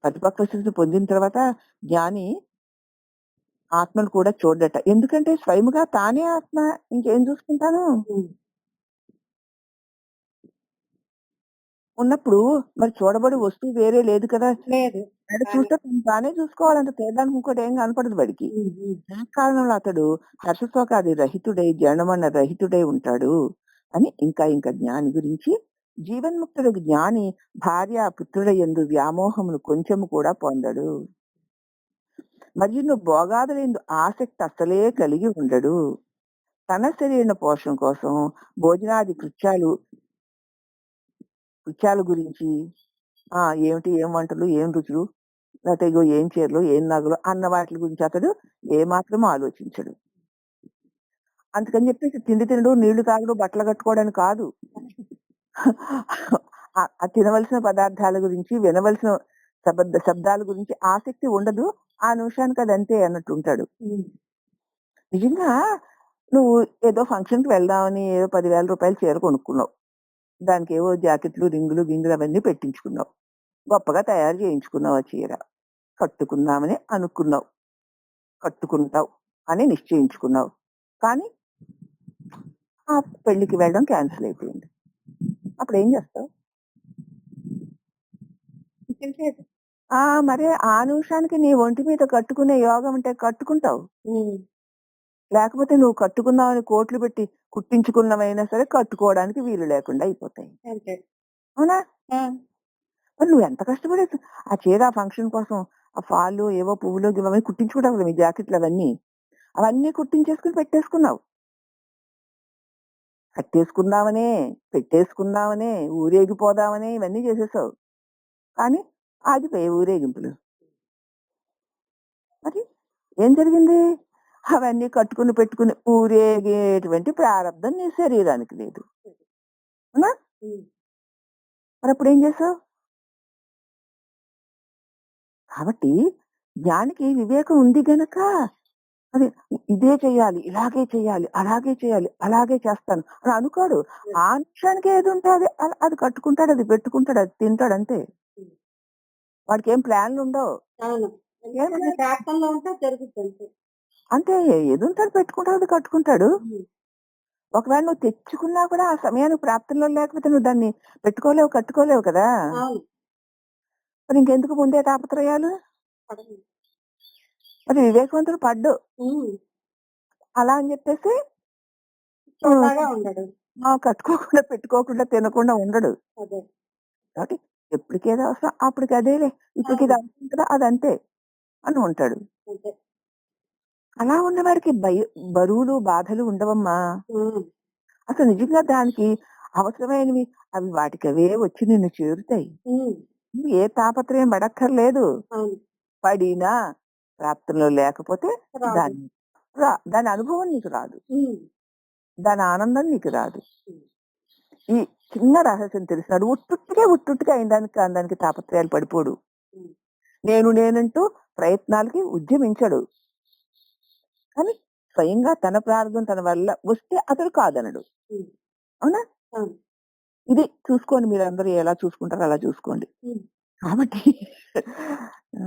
పరిపక్వ స్థితి పొందిన తర్వాత జ్ఞాని ఆత్మను కూడా చూడడట. ఎందుకంటే స్వయముగా తానే ఆత్మ. ఇంకేం చూసుకుంటాను?
హ్మ్.
ఉన్నప్పుడు మరి చూడబడే వస్తువు వేరే లేదు కదా!
లేదు.
వాడు
కానీ
చూస్తే తను తానే చూసుకోవాలంట. చూడడానికి ఇంకోటి ఏం కనపడదు వాడికి.
హ్మ్. హ్మ్.
ఆ కారణంలో అతడు హర్షశోకాది రహితుడై, జనమన రహితుడై ఉంటాడు అని ఇంకా జ్ఞాని గురించి జీవన్ముక్తుడు జ్ఞాని భార్య, పుత్రుల యందు వ్యామోహమును కొంచెము కూడా పొందడు. మరియు భోగాదులందు ఆసక్తి అస్సలే కలిగి ఉండడు. తన శరీర పోషణ కోసం భోజనాది కృత్యాల గురించి ఏమిటి, ఏం వంటలు, ఏం రుచులు, లేకపోతే ఇగో ఏం చీరలు, ఏం నగలు అన్న వాటి గురించి అతడు ఏమాత్రం ఆలోచించడు. అందుకని చెప్పేసి తిండి తినడు, నీళ్లు తాగడు, బట్టలు కట్టుకోవడానికి కాదు. ఆ తినవలసిన పదార్థాల గురించి, వినవలసిన శబ్దాల గురించి ఆసక్తి ఉండదు. ఆ నిమిషానికి అదంతే అన్నట్టు ఉంటాడు.
హ్మ్.
నిజంగా నువ్వు ఏదో ఫంక్షన్‌కి వెళ్దామని ఏదో రూ. 10,000 చీర కొనుక్కున్నావు. దానికేవో జాకెట్లు, గింగులు అవన్నీ పెట్టించుకున్నావు. గొప్పగా తయారు చేయించుకున్నావు ఆ చీర. కట్టుకుందామని అనుకున్నావు. కట్టుకుంటావు అని నిశ్చయించుకున్నావు. కానీ ఆ పెళ్ళికి వెళ్ళడం క్యాన్సిల్ అయిపోయింది. అప్పుడేం చేస్తావు?
తెలిసేది.
మరి ఆ నిమిషానికి నీ ఒంటి మీద కట్టుకునే యోగం ఉంటే కట్టుకుంటావు.
హ్మ్.
లేకపోతే నువ్వు కట్టుకుందామని కోట్లు పెట్టి కుట్టించుకున్నవైనా సరే కట్టుకోవడానికి వీలు లేకుండా అయిపోతాయి.
అంతే.
అవునా?
ఆ!
మరి నువ్వు ఎంత కష్టపడి ఆ చీర ఆ ఫంక్షన్ కోసం ఆ ఫాలు ఏవో పువ్వులు గివ్వని కుట్టించుకుంటావు కదా! మీ జాకెట్లు అవన్నీ. అవన్నీ కుట్టించేసుకొని పెట్టేసుకున్నావు. కట్టేసుకుందామనే, పెట్టేసుకుందామనే, ఊరేగిపోదామనే ఇవన్నీ చేసేసావు. కానీ ఆగిపోయాయి ఊరేగింపులు. మరి ఏం జరిగింది? అవన్నీ కట్టుకుని పెట్టుకుని ఊరేగేటువంటి ప్రారబ్ధం నీ శరీరానికి లేదు. అవునా?
హ్మ్.
మరప్పుడేం చేసావు? కాబట్టి జ్ఞానికి వివేకం ఉంది గనక అది ఇదే చెయ్యాలి, ఇలాగే చెయ్యాలి, అలాగే చేయాలి, అలాగే చేస్తాను అని అనుకోడు.
హ్మ్.
ఆ నిమిషానికి ఏదుంటే అది అది కట్టుకుంటాడు, అది పెట్టుకుంటాడు, అది తింటాడు అంతే.
హ్మ్.
వాడికేం ప్లాన్‌లుండవు.
అవును.
ఏం
ఎందుకంటే
ప్లాన్
ప్రార్థనలో ఉంటే జరుగుద్ది అంతే.
అంతే ఏదుంటే అది పెట్టుకుంటాడు, అది కట్టుకుంటాడు.
హ్మ్.
ఒకవేళ నువ్వు తెచ్చుకున్నా కూడా ఆ సమయానికి ప్రాప్తంలో లేకపోతే నువ్వు దాన్ని పెట్టుకోలేవు, కట్టుకోలేవు కదా!
అవును.
మరి ఇంకెందుకు ముందే తాపత్రయాలు?
పడదు.
మరి వివేకవంతుడు పడ్డు.
హ్మ్.
అలా అని చెప్పేసి హ్మ్.
పిచ్చోడిలాగా ఉండడు.
కట్టుకోకుండా, పెట్టుకోకుండా, తినకుండా ఉండడు.
అదే.
కాబట్టి ఎప్పటికేది అవసరం అప్పటికి అదేలే. ఇప్పటికి ఇది
అవును.
అవసరం కదా! అదంతే అని ఉంటాడు.
అంతే.
అలా ఉన్నవాడికి బరువులు, బాధలు ఉండవమ్మా.
హ్మ్.
అసలు నిజంగా దానికి అవసరమైనవి అవి వాటికవే వచ్చి నిన్ను చేరుతాయి.
హ్మ్.
నువ్వు ఏ తాపత్రయం పడక్కర్లేదు.
అవును.
పడినా ప్రాప్తంలో లేకపోతే
రాదు.
దాన్ని దాని అనుభవం నీకు రాదు.
హ్మ్.
దాని ఆనందం నీకు రాదు.
హ్మ్.
ఈ చిన్న రహస్యం తెలిసినాడు ఉట్టుట్టిగా అయిన దానికి కాని దానికి తాపత్రయాలు పడిపోడు.
హ్మ్.
నేనంటూ ప్రయత్నాలకి ఉద్యమించడు. కానీ స్వయంగా తన ప్రార్థన తన వల్ల వస్తే అతడు కాదనడు.
హ్మ్.
అవునా?
అవును.
ఇది చూసుకోండి మీరందరూ ఎలా చూసుకుంటారో అలా చూసుకోండి.
హ్మ్.
కాబట్టి ఆ!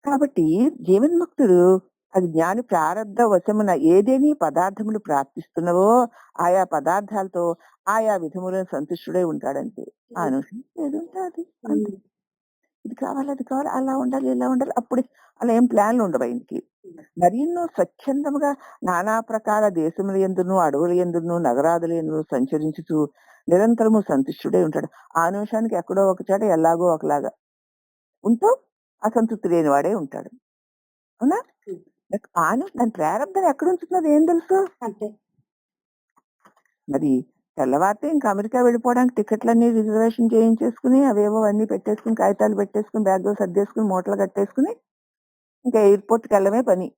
కాబట్టి జీవన్ముక్తుడు అది జ్ఞాని ప్రారబ్ధ వశమున ఏదేని పదార్థములు ప్రాప్తిస్తున్నవో ఆయా పదార్థాలతో ఆయా విధములను సంతుష్టుడై ఉంటాడంతే. ఆ
హ్మ్.
అనుషం ఏదుంటే అది అంతే.
హ్మ్.
ఇది కావాలి, అది కావాలి, అలా ఉండాలి, ఇలా ఉండాలి. అప్పుడు అలా ఏం ప్లాన్‌లు ఉండవు ఆయనకి.
హ్మ్.
మరిన్నో స్వచ్ఛందముగా నానా ప్రకార దేశముల యందును, అడవుల యందును, నగరాదుల యందును సంచరించుచు నిరంతరము సంతుష్టుడై ఉంటాడు. ఆ నిమిషానికి ఎక్కడో ఒక చోట ఎలాగో ఒకలాగా ఉంటూ అసంతృప్తి లేని వాడే ఉంటాడు. అవునా?
హ్మ్.
దాని ప్రారంధం ఎక్కడుంచుతున్నదో ఏం తెలుసు?
అంతే.
మరి తెల్లవారితే ఇంక అమెరికా వెళ్ళిపోవడానికి టికెట్లన్నీ రిజర్వేషన్ చేయించేసుకుని, అవేవో అన్నీ పెట్టేసుకుని, కాగితాలు పెట్టేసుకుని, బ్యాగ్‌లో సర్దేసుకుని, మూటలు కట్టేసుకుని, ఇంకా ఎయిర్‌పోర్ట్‌కెళ్ళడమే పని.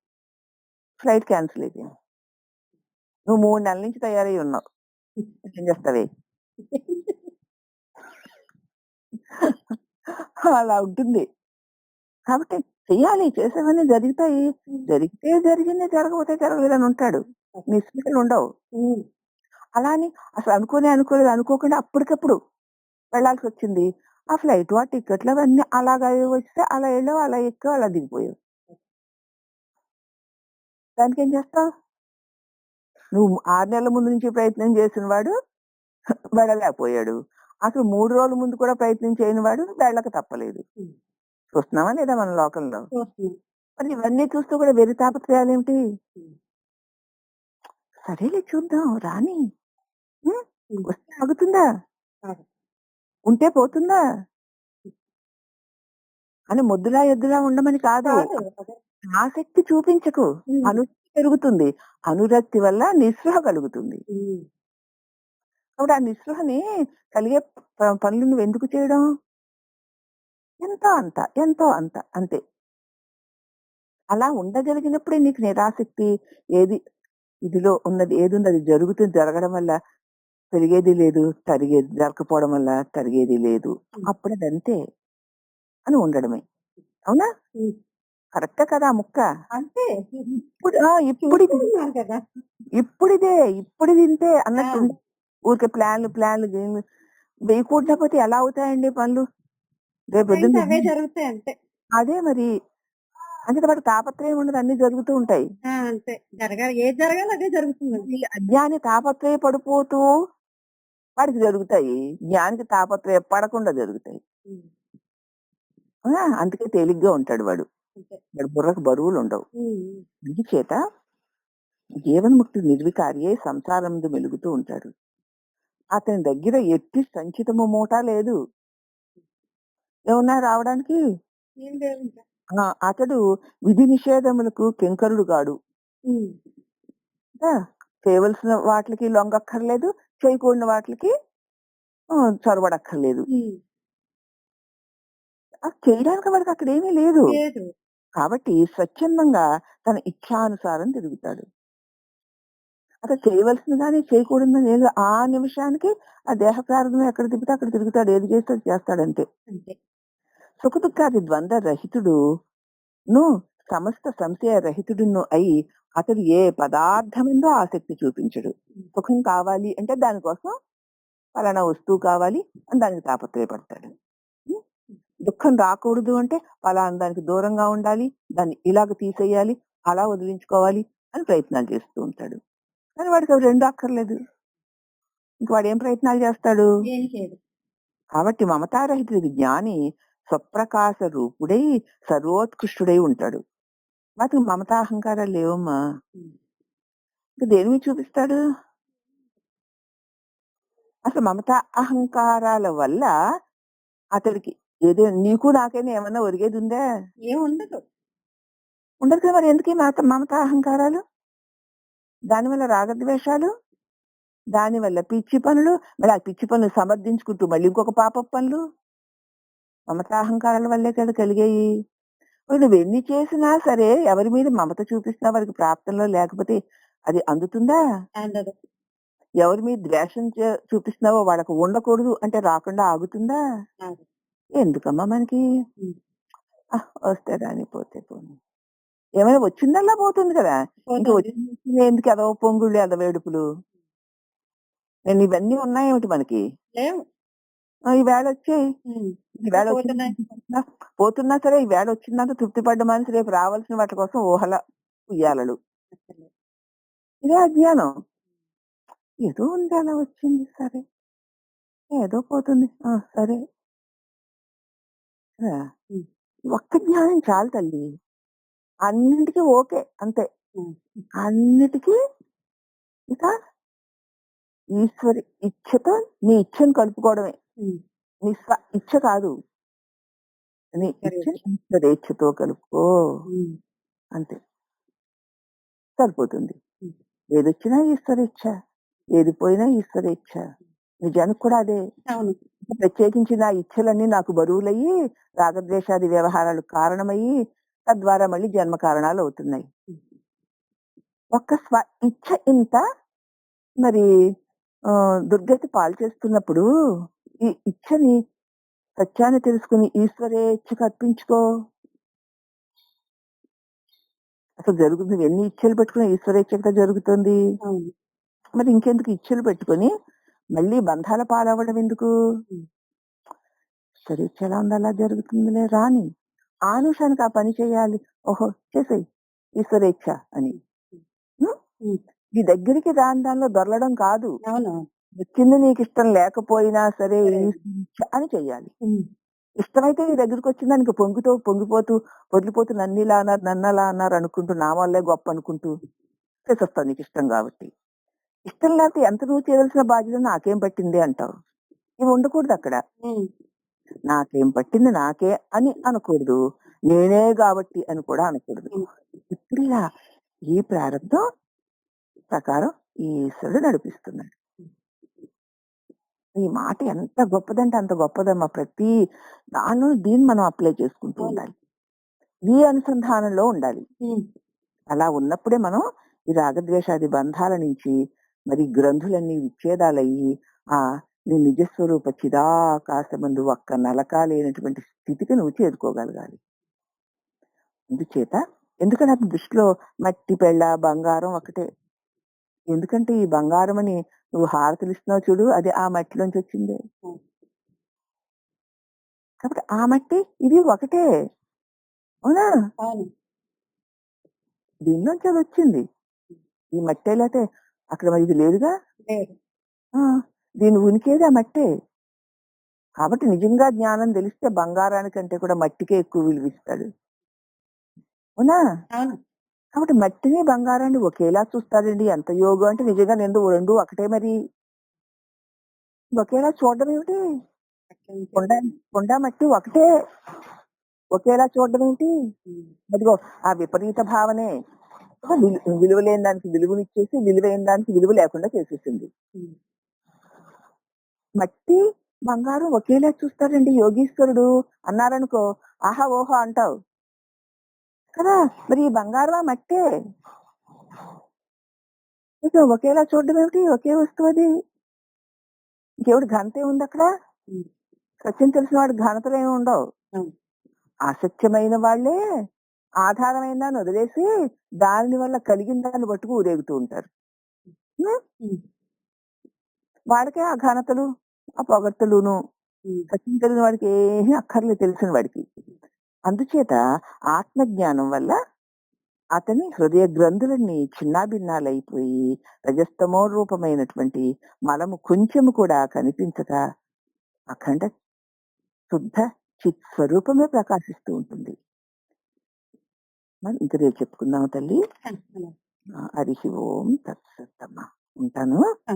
ఫ్లైట్ క్యాన్సిల్ అయిపోయింది. నువ్వు 3 నెలల నుంచి తయారై ఉన్నావు. ఏం చేస్తావే? అలా ఉంటుంది. కాబట్టి చెయ్యాలి. చేసేవన్నీ జరుగుతాయి.
హ్మ్.
జరిగితే జరిగింది, జరగకపోతే జరగలేదని ఉంటాడు. నిశ్చింతలుండవు.
హ్మ్.
అలా అని అసలు అనుకోలేదు అనుకోకుండా అప్పటికప్పుడు వెళ్ళాల్సొచ్చింది. ఆ ఫ్లైటు, ఆ టికెట్లు అవన్నీ అలాగా వస్తే అలా ఎళ్ళావు, అలా ఎక్కావు, అలా దిగిపోయావు. దానికేం చేస్తావు? నువ్వు 6 నెలల ముందు నుంచి ప్రయత్నం చేసిన వాడు వెళ్ళలేకపోయాడు. అసలు 3 రోజుల ముందు కూడా ప్రయత్నం చేయని వాడు వెళ్ళక తప్పలేదు.
హ్మ్.
చూస్తున్నామా లేదా మన లోకంలో?
చూస్తున్నాం.
మరి ఇవన్నీ చూస్తూ కూడా వెర్రి తాపత్రయాలేమిటి?
హ్మ్.
సరేలే చూద్దాం రాని. హ్మ్.
హ్మ్.
వస్తే ఆగుతుందా?
కాదు.
ఉంటే పోతుందా? అని మొద్దులా, ఎద్దులా ఉండమని కాదు.
కాదు. అదే.
ఆసక్తి చూపించకు.
హ్మ్.
అనురక్తి పెరుగుతుంది. అనురక్తి వల్ల నిస్పృహ కలుగుతుంది.
హ్మ్.
కాబట్టి ఆ నిస్పృహని కలిగే పనులు నువ్వెందుకు చేయడం? ఎంతో అంత, ఎంతో అంత అంతే. అలా ఉండగలిగినప్పుడే నీకు నిరాసక్తి ఏది ఇదిలో ఉన్నది ఏదుందో అది జరుగుతుంది. జరగడం వల్ల పెరిగేది లేదు. జరగకపోవడం వల్ల తరిగేది లేదు.
హ్మ్.
అప్పుడదంతే అని ఉండడమే. అవునా?
హ్మ్.
కరెక్టే కదా ఆ ముక్క?
అంతే. చూస్తూ
ఇప్పుడిది
ఉన్నాను కదా!
ఇప్పుడిదే, ఇప్పుడిది ఇంతే
ఆ!
అన్నట్టుండదు. ఊరికే ప్లాన్‌లు గీన్‌లు వేయకుండా పోతే ఎలా అవుతాయండి పనులు?
ఆ
రేపొద్దున
టైంకి అవే జరుగుతాయి అంతే.
అదే మరి. అంచేత వాడికి తాపత్రయం ఉండదు. అన్నీ జరుగుతూ ఉంటాయి.
ఆ! అంతే. జరగాలి ఏది జరగాలో అదే జరుగుతుందంతే.
ఈ అజ్ఞాని తాపత్రయ పడిపోతూ వాడికి జరుగుతాయి. జ్ఞానికి తాపత్రయ పడకుండా జరుగుతాయి.
హ్మ్.
అందుకే తేలిగ్గా ఉంటాడు వాడు.
అంతే.
వాడి బుర్రకు బరువులుండవు.
హ్మ్. హ్మ్.
అందుచేత జీవన్ముక్తుడు నిర్వికారియే సంసారముందు మెలుగుతూ ఉంటాడు. అతని దగ్గర ఎట్టి సంచితము మూట లేదు. ఏమన్నా రావడానికి?
ఏం లేవు ఇంకా.
అతడు విధి నిషేధములకు కింకరుడు గాడు.
ఉమ్.
ఆ, చేయవలసిన వాటికి లొంగక్కర్లేదు, చేయకూడని వాటికి చొరబడక్కర్లేదు.
ఉమ్.
చేయడానికి వాడికి అక్కడ ఏమీ లేదు.
లేదు.
కాబట్టి స్వచ్ఛందంగా తన ఇచ్ఛానుసారం తిరుగుతాడు. అతను చేయవలసిన కానీ చేయకూడదని లేదు. ఆ నిమిషానికి ఆ దేహ ప్రారంభం ఎక్కడ తిప్పితే అక్కడ తిరుగుతాడు. ఏది చేస్తే అది చేస్తాడంతే.
అంతే.
సుఖదుఖాది ద్వంద్వ రహితుడు సమస్త సంశయ రహితుడును అయి అతడు ఏ పదార్థమందో ఆసక్తి చూపించడు. సుఖం కావాలి అంటే దానికోసం పలానా వస్తువు కావాలి అని దానికి తాపత్రయపడతాడు. దుఃఖం రాకూడదు అంటే పలానా దానికి దూరంగా ఉండాలి, దాన్ని ఇలాగ తీసేయాలి, అలా వదిలించుకోవాలి అని ప్రయత్నాలు చేస్తూ ఉంటాడు. కానీ వాడికి అవి రెండు అక్కర్లేదు. ఇంక వాడు ఏం ప్రయత్నాలు చేస్తాడు?
ఏం చేయడు.
కాబట్టి మమతారహితుడు జ్ఞాని స్వప్రకాశ రూపుడై సర్వోత్కృష్టుడై ఉంటాడు. వాటికి మమతా అహంకారాలు లేవమ్మా. ఇంకా దేని మీద చూపిస్తాడు? అసలు మమతా అహంకారాల వల్ల అతడికి ఏదో నీకు నాకైనా ఏమన్నా ఒరిగేది ఉందా?
ఏం ఉండదు.
ఉండదు కదా. మరి ఎందుకు మమతా అహంకారాలు? దానివల్ల రాగద్వేషాలు, దానివల్ల పిచ్చి పనులు, మరి ఆ పిచ్చి పనులు సమర్థించుకుంటూ మళ్ళీ ఇంకొక పాప పనులు మమతా అహంకారాల వల్లే కదా కలిగాయి. నువ్వు ఎన్ని చేసినా సరే ఎవరి మీద మమత చూపిస్తున్నా వారికి ప్రాప్తంలో లేకపోతే అది అందుతుందా?
అందదు.
ఎవరి మీద ద్వేషం చూపిస్తున్నావో వాళ్ళకు ఉండకూడదు అంటే రాకుండా ఆగుతుందా? ఎందుకమ్మా మనకి? వస్తే రాని పోతే పోనీ, ఏమైనా వచ్చిందల్లా పోతుంది కదా. ఇంకా వచ్చింది ఎందుకు ఎదవ పొంగుళ్ళు ఎదవేడుపులు? నేను ఇవన్నీ ఉన్నాయేమిటి మనకి? ఈవేళ వచ్చాయి, ఈవేళ పోతున్నా సరే ఈవేళ వచ్చిందంత తృప్తి పడ్డ మనిషి రేపు రావాల్సిన వాటి కోసం ఊహల ఉయ్యాలలు. ఇదే అజ్ఞానం. ఏదో ఉంది అలా వచ్చింది సరే, ఏదో పోతుంది సరే. ఒక్క జ్ఞానం చాలు తల్లి, అన్నింటికీ ఓకే అంతే. అన్నిటికీ ఇక ఈశ్వరి ఇచ్ఛతో నీ ఇచ్ఛను కలుపుకోవడమే. నీ ఇచ్ఛ కాదు, నీ ఇచ్ఛ ఈశ్వరేచ్ఛతో కలుపుకో అంతే, సరిపోతుంది. ఏదొచ్చినా ఈశ్వరేచ్ఛ, ఏది పోయినా ఈశ్వరేచ్ఛ. నిజానికి కూడా అదే. ప్రత్యేకించి నా ఇచ్ఛలన్నీ నాకు బరువులయ్యి రాగద్వేషాది వ్యవహారాలు కారణమయ్యి తద్వారా మళ్ళీ జన్మ కారణాలు అవుతున్నాయి. ఒక్క ఇచ్ఛ ఇంత మరి దుర్గతి పాలు చేస్తున్నప్పుడు ఈ ఇచ్ఛని సత్యాన్ని తెలుసుకుని ఈశ్వరేచ్ఛకు అర్పించుకో. అసలు జరుగుతుంది, ఎన్ని ఇచ్ఛలు పెట్టుకుని ఈశ్వరేచ్ఛగా జరుగుతుంది. మరి ఇంకెందుకు ఇచ్ఛలు పెట్టుకొని మళ్ళీ బంధాల పాలవ్వడం ఎందుకు? ఈశ్వరేచ్ఛ ఎలా ఉంది అలా జరుగుతుందిలే రాని, ఆ నిమిషానికి ఆ పని చేయాలి, ఓహో చేసేయి ఈశ్వరేచ్ఛ అని. ఈ దగ్గరికి రాని దానిలో దొరలడం కాదు. వచ్చింది నీకు ఇష్టం లేకపోయినా సరే అని చెయ్యాలి. ఇష్టమైతే నీ దగ్గరికి వచ్చిన దానికి పొంగిపోతూ వదిలిపోతూ నన్నిలా అన్నారు నన్నలా అన్నారు అనుకుంటూ నా వల్లే గొప్ప అనుకుంటూ చేసేస్తావు నీకు ఇష్టం కాబట్టి. ఇష్టం లేకపోతే ఎంత నువ్వు చేయవలసిన బాధ్యత నాకేం పట్టింది అంటావు. ఇవి ఉండకూడదు అక్కడ. నాకేం పట్టింది నాకే అని అనకూడదు, నేనే కాబట్టి అని కూడా అనకూడదు. ఇప్పుడు ఇలా ఈ ప్రారంభం ప్రకారం ఈశ్వరుడు నడిపిస్తున్నాడు. ఈ మాట ఎంత గొప్పదంటే అంత గొప్పదమ్మా. ప్రతి దానిలో దీన్ని మనం అప్లై చేసుకుంటూ ఉండాలి, ఈ అనుసంధానంలో ఉండాలి. అలా ఉన్నప్పుడే మనం ఈ రాగద్వేషాది బంధాల నుంచి మరి గ్రంథులన్నీ విచ్ఛేదాలయ్యి నీ నిజస్వరూప చిదాకాశమందు ఒక్క నలక లేనటువంటి స్థితికి నువ్వు చేరుకోగలగాలి. అందుచేత ఎందుకంటే అతని దృష్టిలో మట్టి పెళ్ళ బంగారం ఒకటే. ఎందుకంటే ఈ బంగారం అని నువ్వు హారతులు ఇస్తున్నావు చూడు, అది ఆ మట్టిలోంచి వచ్చిందే. కాబట్టి ఆ మట్టి ఇది ఒకటే, అవునా? దీనిలోంచి అది వచ్చింది. ఈ మట్టి అయితే అక్కడ మరి ఇది లేదుగా, దీని ఉనికేది ఆ మట్టే. కాబట్టి నిజంగా జ్ఞానం తెలిస్తే బంగారానికంటే కూడా మట్టికే ఎక్కువ విలువిస్తాడు, అవునా? కాబట్టి మట్టిని బంగారాన్ని ఒకేలా చూస్తారండి. ఎంత యోగం అంటే నిజంగా రెండు ఒకటే మరి. ఒకేలా చూడడం ఏమిటి?
అట్లంటే
కొండ కొండ మట్టి ఒకటే. ఒకేలా చూడడం ఏమిటి?
ఉమ్,
అదిగో ఆ విపరీత భావనే విలువ లేని దానికి విలువనిచ్చేసి, విలువైన దానికి విలువ లేకుండా చేసేసింది.
ఉమ్,
మట్టి, బంగారం ఒకేలా చూస్తాడండి యోగీశ్వరుడు అన్నారనుకో, ఆహా! ఓహో! అంటావు కదా! మరి ఈ బంగారం ఆ మట్టే. ఇక ఒకేలా చూడడం ఏమిటి? ఒకే వస్తువు అది. ఇంకేమిటి ఘనత ఏముందక్కడ?
ఉమ్,
సత్యం తెలిసిన వాడికి ఘనతలేమి ఉండవు.
అవును.
అసత్యమైన వాళ్ళే ఆధారమైన దాన్ని వదిలేసి, దాని వల్ల కలిగిన దాన్ని పట్టుకు ఊరేగుతూ ఉంటారు. హ్మ్.
ఉమ్,
వాడికే ఆ ఘనతలు, ఆ పొగడ్తలును.
ఉమ్,
సత్యం తెలిసిన వాడికి ఏమీ అక్కర్లేదు తెలిసిన వాడికి. అందుచేత ఆత్మజ్ఞానం వల్ల అతని హృదయ గ్రంథులన్నీ చిన్నాభిన్నాలైపోయి రజస్తమో రూపమైనటువంటి మలము కొంచెము కూడా కనిపించక అఖండ శుద్ధ చిత్ స్వరూపమే ప్రకాశిస్తూ ఉంటుంది. మరి ఇంక రేపు చెప్పుకుందాం తల్లి.
అలాగే.
హరి ఓం తత్సత్తమ్మ. ఉంటాను.
ఆ.